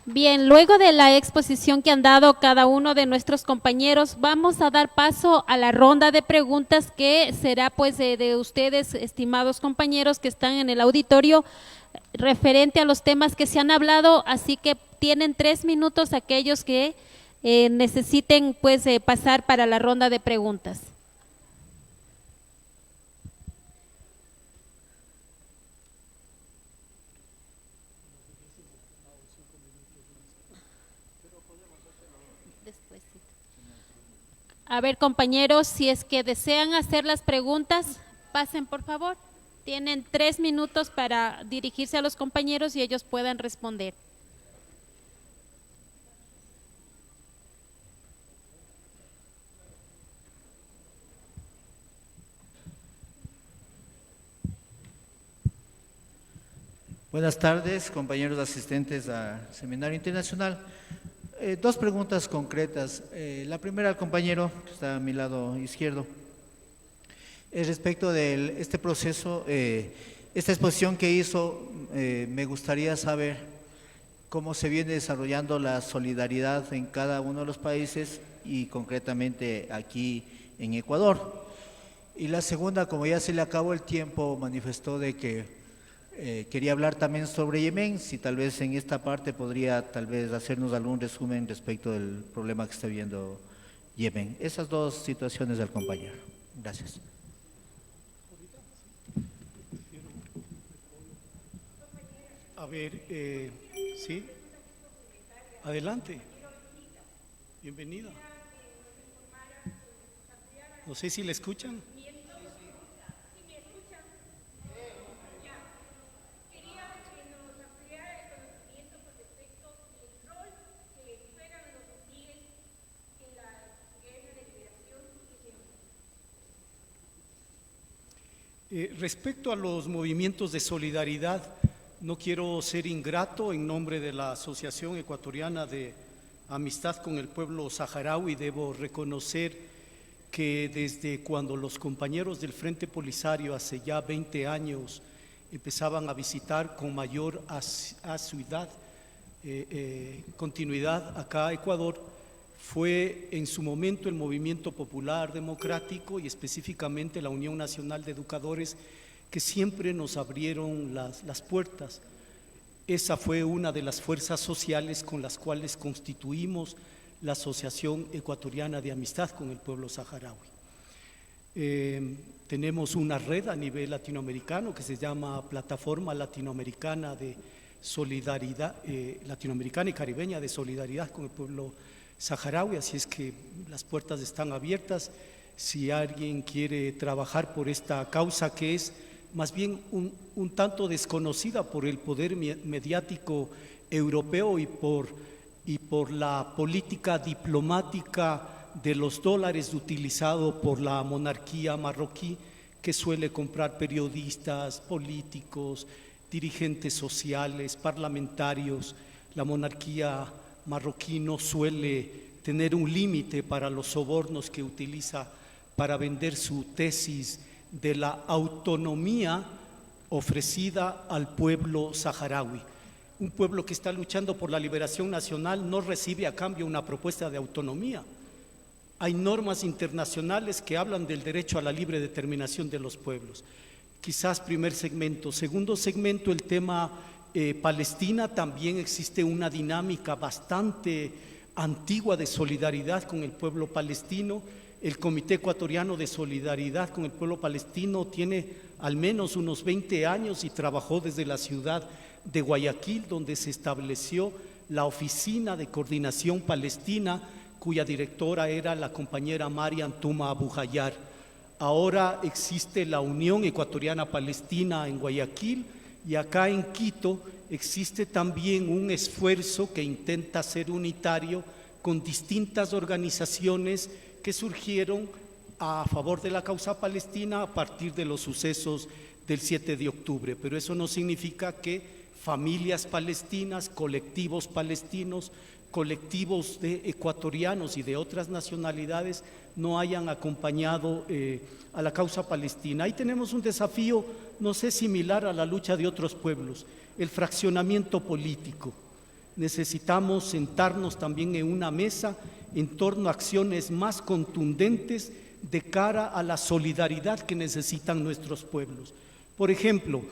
Bien, luego de la exposición que han dado cada uno de nuestros compañeros, vamos a dar paso a la ronda de preguntas que será pues de ustedes, estimados compañeros que están en el auditorio, referente a los temas que se han hablado, así que tienen 3 minutos aquellos que necesiten pues pasar para la ronda de preguntas. A ver, compañeros, si es que desean hacer las preguntas, pasen por favor. Tienen 3 minutos para dirigirse a los compañeros y ellos puedan responder. Buenas tardes, compañeros asistentes al Seminario Internacional. 2 preguntas concretas. La primera al compañero que está a mi lado izquierdo. Respecto de este proceso, esta exposición que hizo, me gustaría saber cómo se viene desarrollando la solidaridad en cada uno de los países y concretamente aquí en Ecuador. Y la segunda, como ya se le acabó el tiempo, manifestó de que quería hablar también sobre Yemen, si tal vez en esta parte podría tal vez hacernos algún resumen respecto del problema que está viviendo Yemen. Esas 2 situaciones del compañero. Gracias. A ver, sí, adelante, bienvenida. No sé si le escuchan. Respecto a los movimientos de solidaridad, no quiero ser ingrato en nombre de la Asociación Ecuatoriana de Amistad con el Pueblo Saharaui. Debo reconocer que desde cuando los compañeros del Frente Polisario hace ya 20 años empezaban a visitar con mayor asiduidad, continuidad acá a Ecuador, fue en su momento el Movimiento Popular Democrático y específicamente la Unión Nacional de Educadores que siempre nos abrieron las puertas. Esa fue una de las fuerzas sociales con las cuales constituimos la Asociación Ecuatoriana de Amistad con el Pueblo Saharaui. Tenemos una red a nivel latinoamericano que se llama Plataforma Latinoamericana de Solidaridad, Latinoamericana y Caribeña de Solidaridad con el Pueblo Saharaui, así es que las puertas están abiertas. Si alguien quiere trabajar por esta causa que es más bien un tanto desconocida por el poder mediático europeo y por y por la política diplomática de los dólares utilizado por la monarquía marroquí, que suele comprar periodistas, políticos, dirigentes sociales, parlamentarios. La monarquía marroquí no suele tener un límite para los sobornos que utiliza para vender su tesis de la autonomía ofrecida al pueblo saharaui. Un pueblo que está luchando por la liberación nacional no recibe a cambio una propuesta de autonomía. Hay normas internacionales que hablan del derecho a la libre determinación de los pueblos. Quizás primer segmento. Segundo segmento, el tema Palestina. También existe una dinámica bastante antigua de solidaridad con el pueblo palestino. El Comité Ecuatoriano de Solidaridad con el Pueblo Palestino tiene al menos unos 20 años y trabajó desde la ciudad de Guayaquil, donde se estableció la Oficina de Coordinación Palestina, cuya directora era la compañera Mariam Tuma Abu Hayar. Ahora existe la Unión Ecuatoriana Palestina en Guayaquil, y acá en Quito existe también un esfuerzo que intenta ser unitario con distintas organizaciones que surgieron a favor de la causa palestina a partir de los sucesos del 7 de octubre. Pero eso no significa que familias palestinas, colectivos palestinos, colectivos de ecuatorianos y de otras nacionalidades no hayan acompañado a la causa palestina. Ahí tenemos un desafío, no sé, similar a la lucha de otros pueblos, el fraccionamiento político. Necesitamos sentarnos también en una mesa en torno a acciones más contundentes de cara a la solidaridad que necesitan nuestros pueblos. Por ejemplo,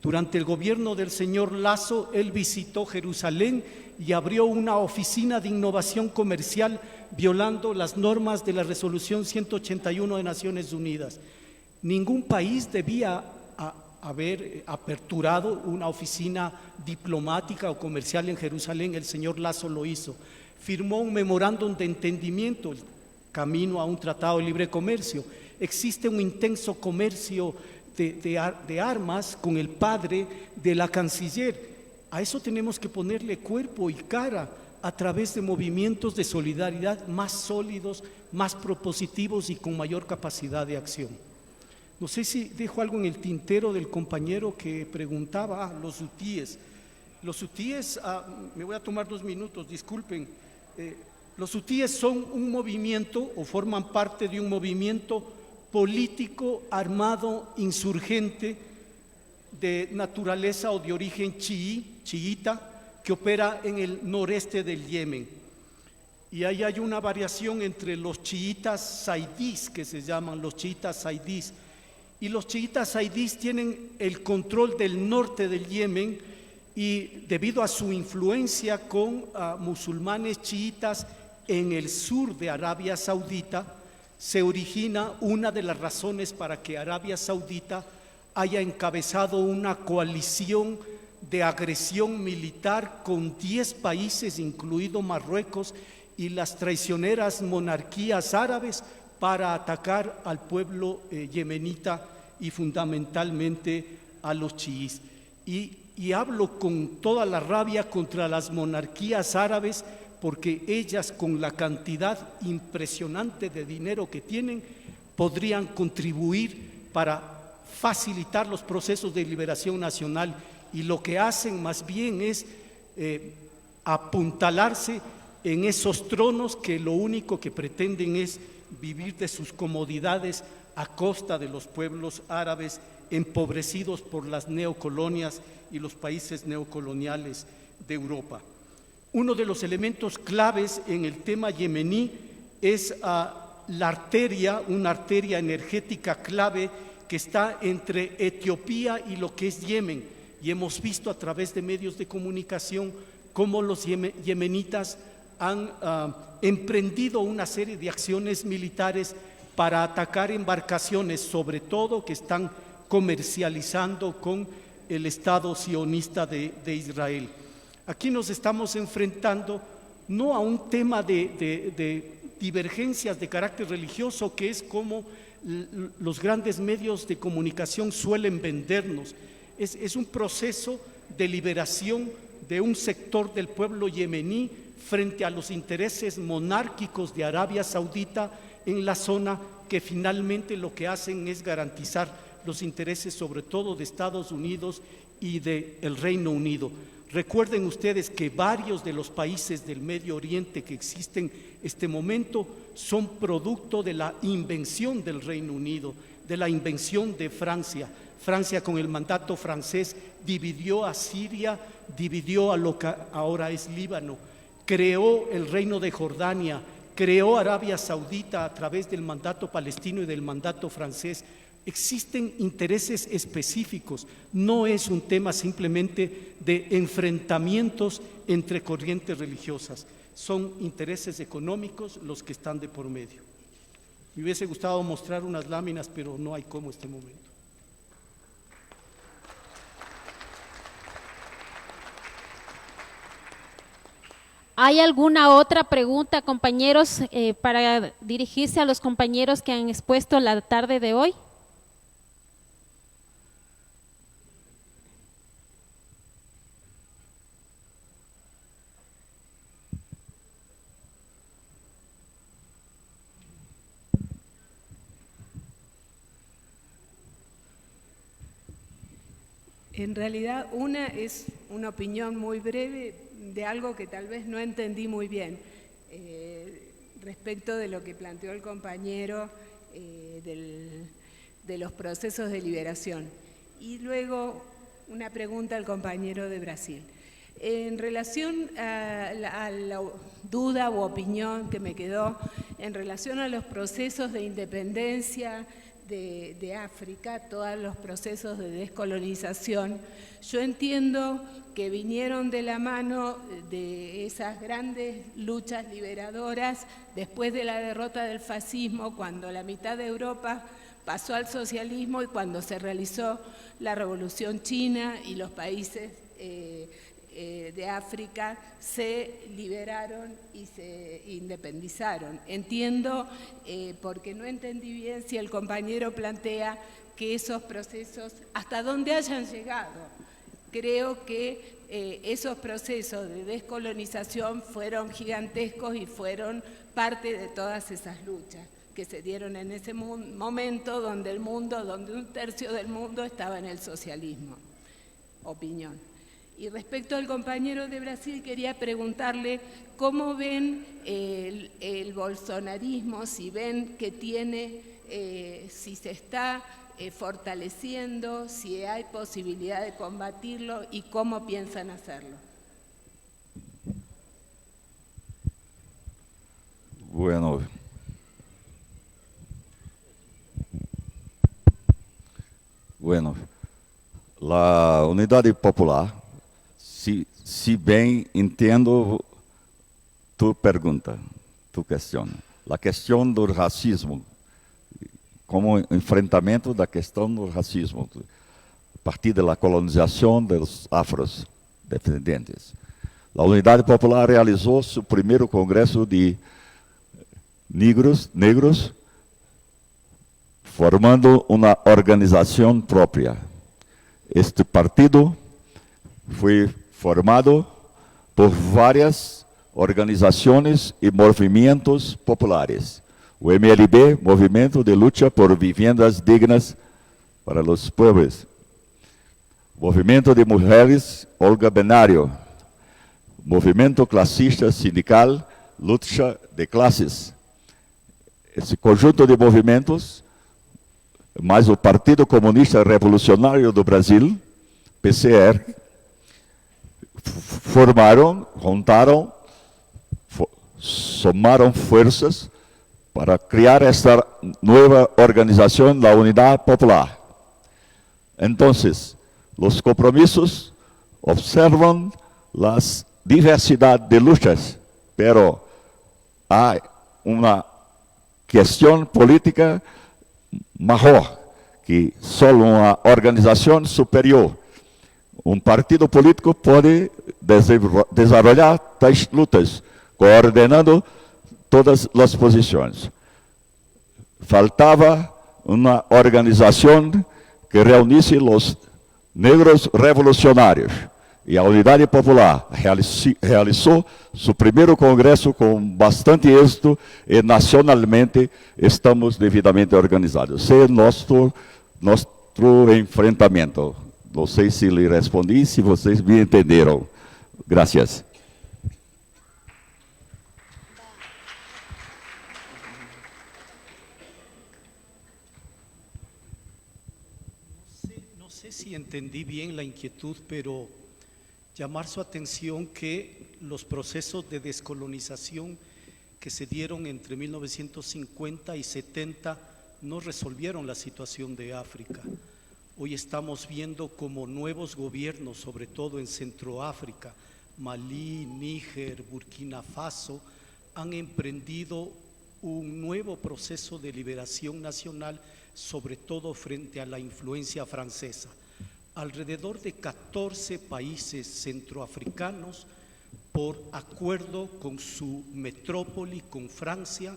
durante el gobierno del señor Lasso, él visitó Jerusalén y abrió una oficina de innovación comercial violando las normas de la Resolución 181 de Naciones Unidas. Ningún país debía haber aperturado una oficina diplomática o comercial en Jerusalén. El señor Lasso lo hizo. Firmó un memorándum de entendimiento, el camino a un tratado de libre comercio. Existe un intenso comercio de armas con el padre de la canciller. A eso tenemos que ponerle cuerpo y cara a través de movimientos de solidaridad más sólidos, más propositivos y con mayor capacidad de acción. No sé si dejo algo en el tintero del compañero que preguntaba, los hutíes. Los hutíes, me voy a tomar 2 minutos, disculpen. Los hutíes son un movimiento o forman parte de un movimiento político armado insurgente de naturaleza o de origen chiita que opera en el noreste del Yemen. Y ahí hay una variación entre los chiitas zaidís, que se llaman los chiitas zaidís, y los chiitas zaidís tienen el control del norte del Yemen, y debido a su influencia con musulmanes chiitas en el sur de Arabia Saudita, se origina una de las razones para que Arabia Saudita haya encabezado una coalición de agresión militar con 10 países, incluido Marruecos y las traicioneras monarquías árabes, para atacar al pueblo yemenita y fundamentalmente a los chiíes. Y hablo con toda la rabia contra las monarquías árabes, porque ellas, con la cantidad impresionante de dinero que tienen, podrían contribuir para facilitar los procesos de liberación nacional, y lo que hacen más bien es apuntalarse en esos tronos que lo único que pretenden es vivir de sus comodidades a costa de los pueblos árabes empobrecidos por las neocolonias y los países neocoloniales de Europa. Uno de los elementos claves en el tema yemení es la arteria, una arteria energética clave que está entre Etiopía y lo que es Yemen, y hemos visto a través de medios de comunicación cómo los yemenitas han emprendido una serie de acciones militares para atacar embarcaciones, sobre todo que están comercializando con el Estado sionista de Israel. Aquí nos estamos enfrentando no a un tema de divergencias de carácter religioso, que es como los grandes medios de comunicación suelen vendernos. Es un proceso de liberación de un sector del pueblo yemení frente a los intereses monárquicos de Arabia Saudita en la zona, que finalmente lo que hacen es garantizar los intereses sobre todo de Estados Unidos y del Reino Unido. Recuerden ustedes que varios de los países del Medio Oriente que existen en este momento son producto de la invención del Reino Unido, de la invención de Francia. Francia, con el mandato francés, dividió a Siria, dividió a lo que ahora es Líbano, creó el Reino de Jordania, creó Arabia Saudita a través del mandato palestino y del mandato francés. Existen intereses específicos, no es un tema simplemente de enfrentamientos entre corrientes religiosas, son intereses económicos los que están de por medio. Me hubiese gustado mostrar unas láminas, pero no hay cómo en este momento. ¿Hay alguna otra pregunta, compañeros, para dirigirse a los compañeros que han expuesto la tarde de hoy? En realidad, una es una opinión muy breve de algo que tal vez no entendí muy bien respecto de lo que planteó el compañero de los procesos de liberación. Y luego una pregunta al compañero de Brasil. En relación a la duda u opinión que me quedó en relación a los procesos de independencia de África, todos los procesos de descolonización, yo entiendo que vinieron de la mano de esas grandes luchas liberadoras después de la derrota del fascismo, cuando la mitad de Europa pasó al socialismo y cuando se realizó la Revolución China y los países de África se liberaron y se independizaron. Entiendo, porque no entendí bien si el compañero plantea que esos procesos, hasta donde hayan llegado, creo que esos procesos de descolonización fueron gigantescos y fueron parte de todas esas luchas que se dieron en ese momento donde donde un tercio del mundo estaba en el socialismo. Opinión. Y respecto al compañero de Brasil, quería preguntarle cómo ven el bolsonarismo, si ven que tiene, si se está fortaleciendo, si hay posibilidad de combatirlo y cómo piensan hacerlo. Bueno, la Unidad Popular, si bem entendo tu pergunta, tu questão, a questão do racismo, como enfrentamento da questão do racismo, a partir da colonização dos afrodescendentes. A Unidade Popular realizou seu primeiro congresso de negros, formando uma organização própria. Este partido foi formado por várias organizações e movimentos populares. O MLB, Movimento de Luta por Viviendas Dignas para os Pobres. Movimento de Mulheres, Olga Benário. Movimento Classista Sindical, Luta de Classes. Esse conjunto de movimentos, mais o Partido Comunista Revolucionário do Brasil, PCR, juntaram, somaram forças para criar esta nova organização da Unidade Popular. Então, os compromissos observam as diversidades de lutas, pero há uma questão política maior, que só uma organização superior. Partido político pode desenvolver tais lutas, coordenando todas as posições. Faltava uma organização que reunisse os negros revolucionários. e a Unidade Popular realizou seu primeiro congresso com bastante êxito e nacionalmente estamos devidamente organizados. Esse é nosso enfrentamento. Não sei se lhe respondi, se vocês me entenderam. Graças. No sé si entendí bien la inquietud, pero llamar su atención que los procesos de descolonización que se dieron entre 1950 y 70 no resolvieron la situación de África. Hoy estamos viendo como nuevos gobiernos, sobre todo en Centroáfrica, Malí, Níger, Burkina Faso, han emprendido un nuevo proceso de liberación nacional, sobre todo frente a la influencia francesa. Alrededor de 14 países centroafricanos, por acuerdo con su metrópoli, con Francia,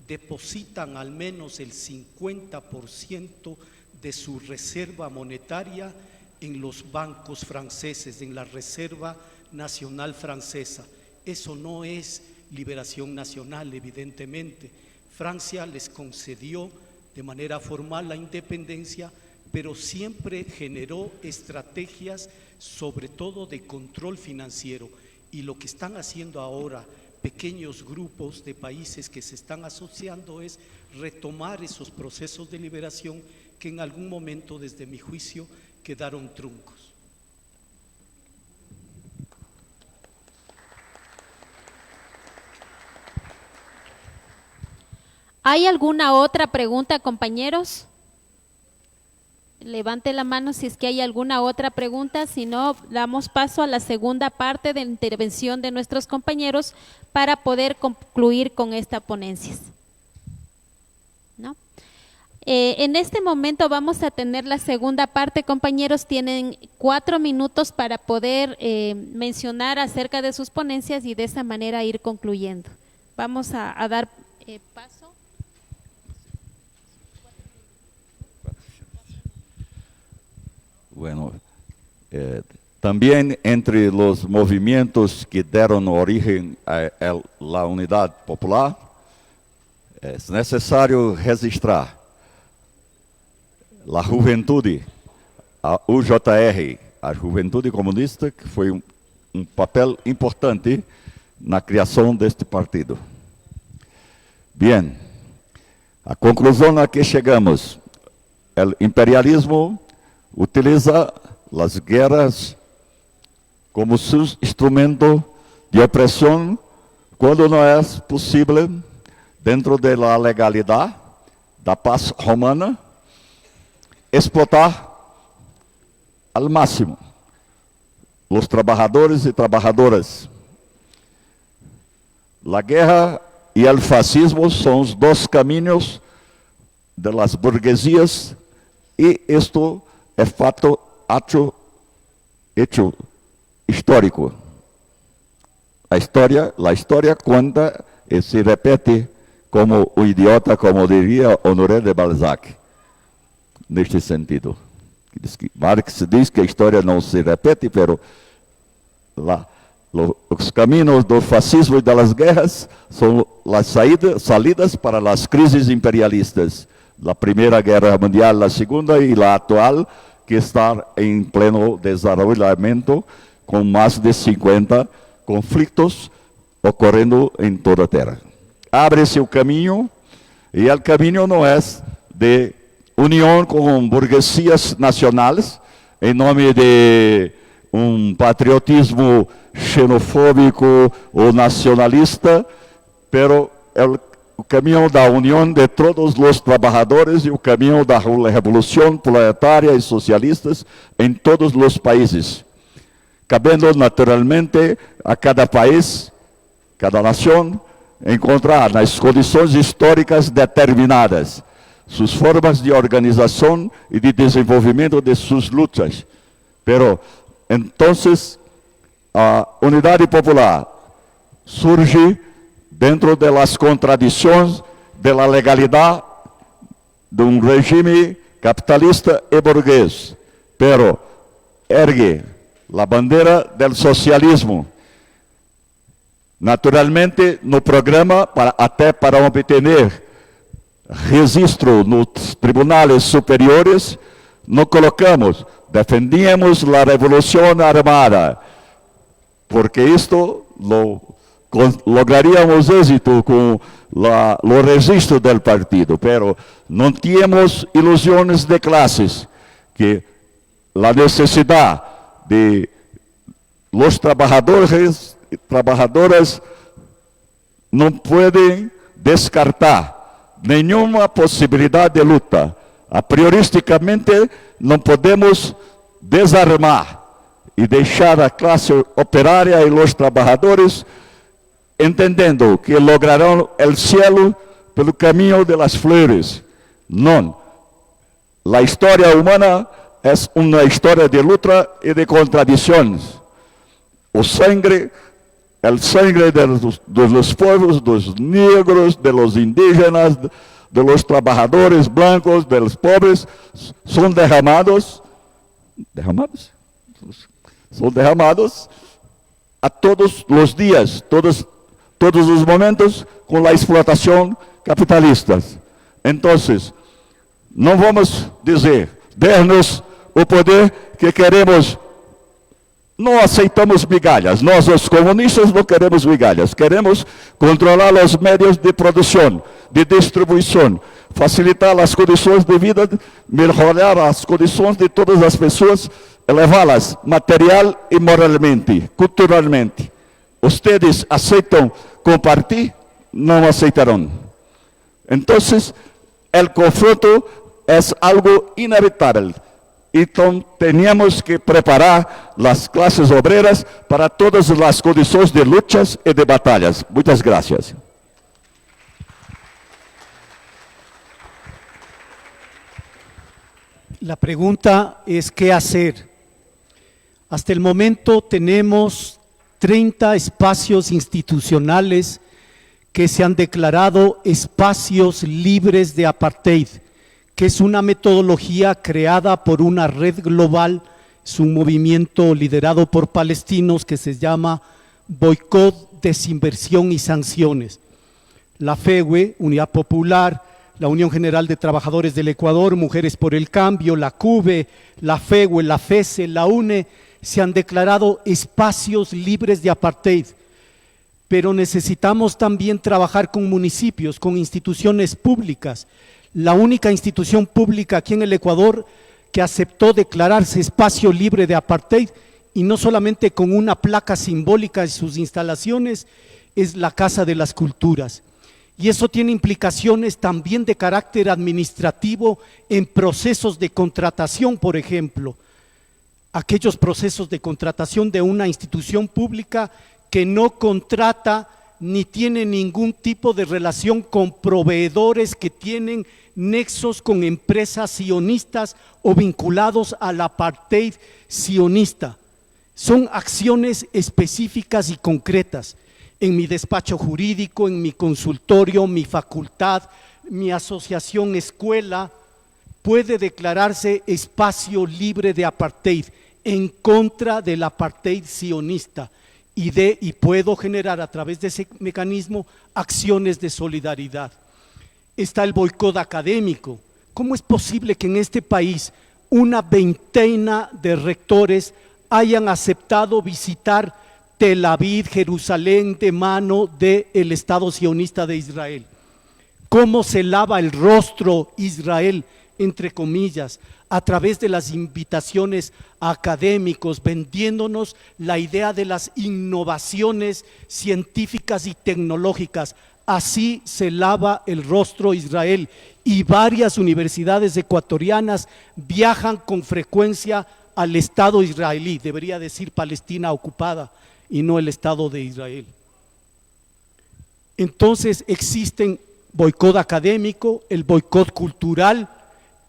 depositan al menos el 50% de su reserva monetaria en los bancos franceses, en la Reserva Nacional Francesa. Eso no es liberación nacional, evidentemente. Francia les concedió de manera formal la independencia, pero siempre generó estrategias, sobre todo de control financiero. Y lo que están haciendo ahora pequeños grupos de países que se están asociando es retomar esos procesos de liberación que en algún momento, desde mi juicio, quedaron truncos. ¿Hay alguna otra pregunta, compañeros? Levante la mano si es que hay alguna otra pregunta, si no, damos paso a la segunda parte de la intervención de nuestros compañeros para poder concluir con esta ponencia. ¿No? En este momento vamos a tener la segunda parte, compañeros, tienen 4 minutos para poder mencionar acerca de sus ponencias y de esa manera ir concluyendo. Vamos a dar paso. Bueno, también entre los movimientos que dieron origen a la Unidad Popular, es necesario registrar la juventude, a UJR, a Juventude Comunista, que foi um papel importante na criação deste partido. Bem, a conclusão a que chegamos, o imperialismo utiliza as guerras como seu instrumento de opressão quando não é possível, dentro da legalidade, da paz romana, explotar al máximo os trabalhadores e trabalhadoras. A guerra e o fascismo são os dois caminhos das burguesias e isto é fato, hecho histórico. A história conta e se repete como o idiota, como diria Honoré de Balzac. Neste sentido. Marx diz que a história não se repete, mas os caminhos do fascismo e das guerras são as saídas para as crises imperialistas. A Primeira Guerra Mundial, a Segunda e a atual, que está em pleno desenvolvimento, com mais de 50 conflitos ocorrendo em toda a Terra. Abre-se o caminho, e o caminho não é de união com burguesias nacionais, em nome de patriotismo xenofóbico ou nacionalista, pero o caminho da união de todos os trabalhadores e o caminho da revolução proletária e socialistas em todos os países, cabendo naturalmente a cada país, cada nação, encontrar nas condições históricas determinadas suas formas de organização e de desenvolvimento de suas lutas. Pero, entonces, a Unidade Popular surge dentro das contradições da legalidade de regime capitalista e burguês, pero ergue la bandera del socialismo. Naturalmente, no programa, até para obter registro nos tribunales superiores, no colocamos, defendíamos la revolución armada, porque esto lograríamos éxito con los registros del partido, pero no teníamos ilusiones de clases, que la necesidad de los trabajadores y trabajadoras no pueden descartar nenhuma possibilidade de luta. A prioristicamente não podemos desarmar e deixar a classe operária e os trabalhadores entendendo que lograrão o cielo pelo caminho de las flores. Não. A história humana é uma história de luta e de contradições. O sangue de los pueblos, dos negros, de los indígenas, de los trabajadores blancos, de los pobres, son derramados a todos los días, todos los momentos con la explotación capitalista. Entonces, no vamos a decir, dê-nos o poder que queremos. Não aceitamos migalhas, nós os comunistas não queremos migalhas, queremos controlar os meios de produção, de distribuição, facilitar as condições de vida, melhorar as condições de todas as pessoas, elevá-las material e moralmente, culturalmente. Ustedes aceitam compartilhar? Não aceitarão. Então, o confronto é algo inevitável. Então, teníamos que preparar as classes obreras para todas as condições de lutas e de batalhas. Muitas graças. La pregunta es ¿qué hacer? Hasta el momento tenemos 30 espacios institucionales que se han declarado espacios libres de apartheid, que es una metodología creada por una red global, es un movimiento liderado por palestinos que se llama Boicot, Desinversión y Sanciones. La FEWE, Unidad Popular, la Unión General de Trabajadores del Ecuador, Mujeres por el Cambio, la CUBE, la FEWE, la FESE, la UNE, se han declarado espacios libres de apartheid. Pero necesitamos también trabajar con municipios, con instituciones públicas. La única institución pública aquí en el Ecuador que aceptó declararse espacio libre de apartheid, y no solamente con una placa simbólica en sus instalaciones, es la Casa de las Culturas. Y eso tiene implicaciones también de carácter administrativo en procesos de contratación, por ejemplo. Aquellos procesos de contratación de una institución pública que no contrata ni tiene ningún tipo de relación con proveedores que tienen nexos con empresas sionistas o vinculados al apartheid sionista. Son acciones específicas y concretas. En mi despacho jurídico, en mi consultorio, mi facultad, mi asociación escuela, puede declararse espacio libre de apartheid, en contra del apartheid sionista, y puedo generar a través de ese mecanismo acciones de solidaridad. Está el boicot académico. ¿Cómo es posible que en este país una veintena de rectores hayan aceptado visitar Tel Aviv, Jerusalén, de mano del Estado sionista de Israel? ¿Cómo se lava el rostro Israel, entre comillas, a través de las invitaciones a académicos, vendiéndonos la idea de las innovaciones científicas y tecnológicas? Así se lava el rostro Israel, y varias universidades ecuatorianas viajan con frecuencia al Estado israelí, debería decir Palestina ocupada y no el Estado de Israel. Entonces existen boicot académico, el boicot cultural,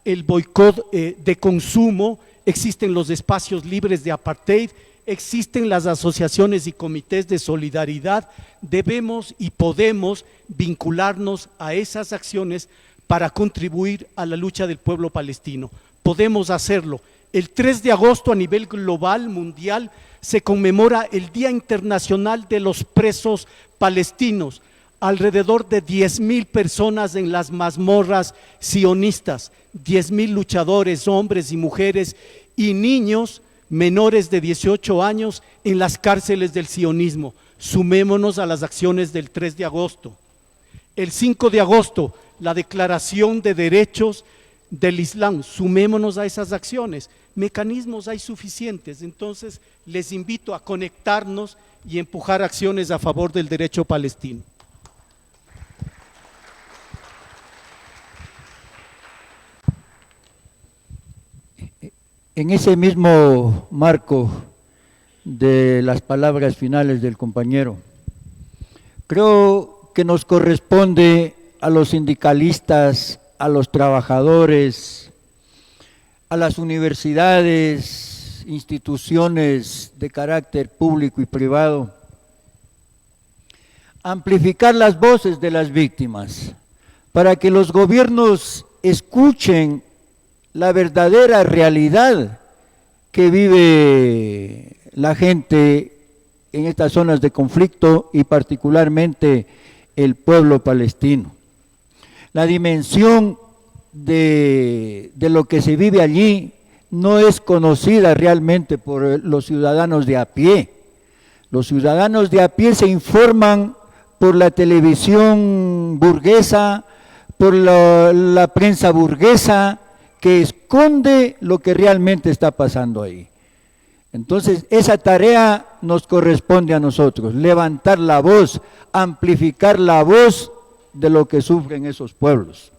el boicot de consumo, existen los espacios libres de apartheid, existen las asociaciones y comités de solidaridad. Debemos y podemos vincularnos a esas acciones para contribuir a la lucha del pueblo palestino. Podemos hacerlo El 3 de agosto a nivel global, mundial, se conmemora el Día Internacional de los Presos Palestinos. Alrededor de 10,000 personas en las mazmorras sionistas, 10,000 luchadores, hombres y mujeres y niños menores de 18 años en las cárceles del sionismo. Sumémonos a las acciones del 3 de agosto. El 5 de agosto, la Declaración de Derechos del Islam. Sumémonos a esas acciones. Mecanismos hay suficientes, entonces les invito a conectarnos y empujar acciones a favor del derecho palestino. En ese mismo marco de las palabras finales del compañero, creo que nos corresponde a los sindicalistas, a los trabajadores, a las universidades, instituciones de carácter público y privado, amplificar las voces de las víctimas para que los gobiernos escuchen la verdadera realidad que vive la gente en estas zonas de conflicto y particularmente el pueblo palestino. La dimensión de lo que se vive allí no es conocida realmente por los ciudadanos de a pie. Los ciudadanos de a pie se informan por la televisión burguesa, por la prensa burguesa, que esconde lo que realmente está pasando ahí. Entonces, esa tarea nos corresponde a nosotros, levantar la voz, amplificar la voz de lo que sufren esos pueblos.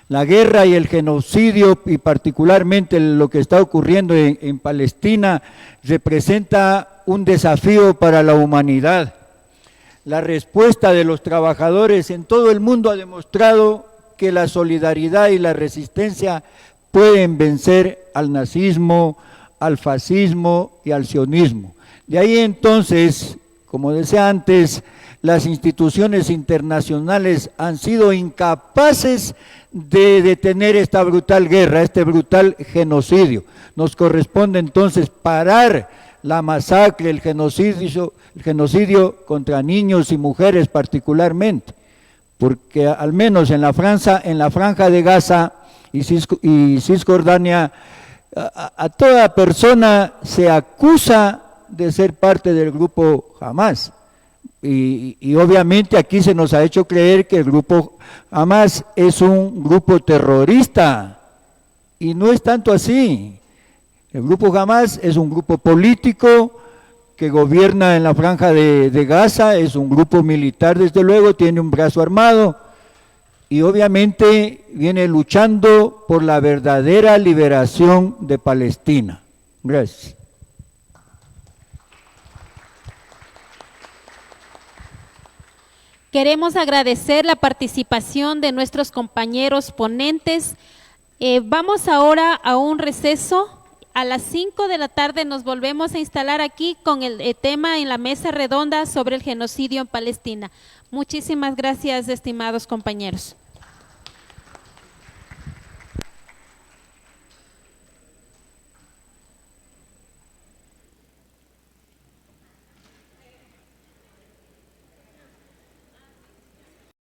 La guerra y el genocidio, y particularmente lo que está ocurriendo en Palestina, representa un desafío para la humanidad. La respuesta de los trabajadores en todo el mundo ha demostrado que la solidaridad y la resistencia pueden vencer al nazismo, al fascismo y al sionismo. De ahí entonces, como decía antes, las instituciones internacionales han sido incapaces de detener esta brutal guerra, este brutal genocidio. Nos corresponde entonces parar la masacre, el genocidio contra niños y mujeres particularmente, porque al menos en la franja de Gaza y Cisjordania, a toda persona se acusa de ser parte del grupo Hamas. Y obviamente aquí se nos ha hecho creer que el grupo Hamas es un grupo terrorista, y no es tanto así. El grupo Hamas es un grupo político que gobierna en la franja de Gaza, es un grupo militar, desde luego, tiene un brazo armado, y obviamente viene luchando por la verdadera liberación de Palestina. Gracias. Queremos agradecer la participación de nuestros compañeros ponentes. Vamos ahora a un receso. A las 5 de la tarde nos volvemos a instalar aquí con el tema en la mesa redonda sobre el genocidio en Palestina. Muchísimas gracias, estimados compañeros.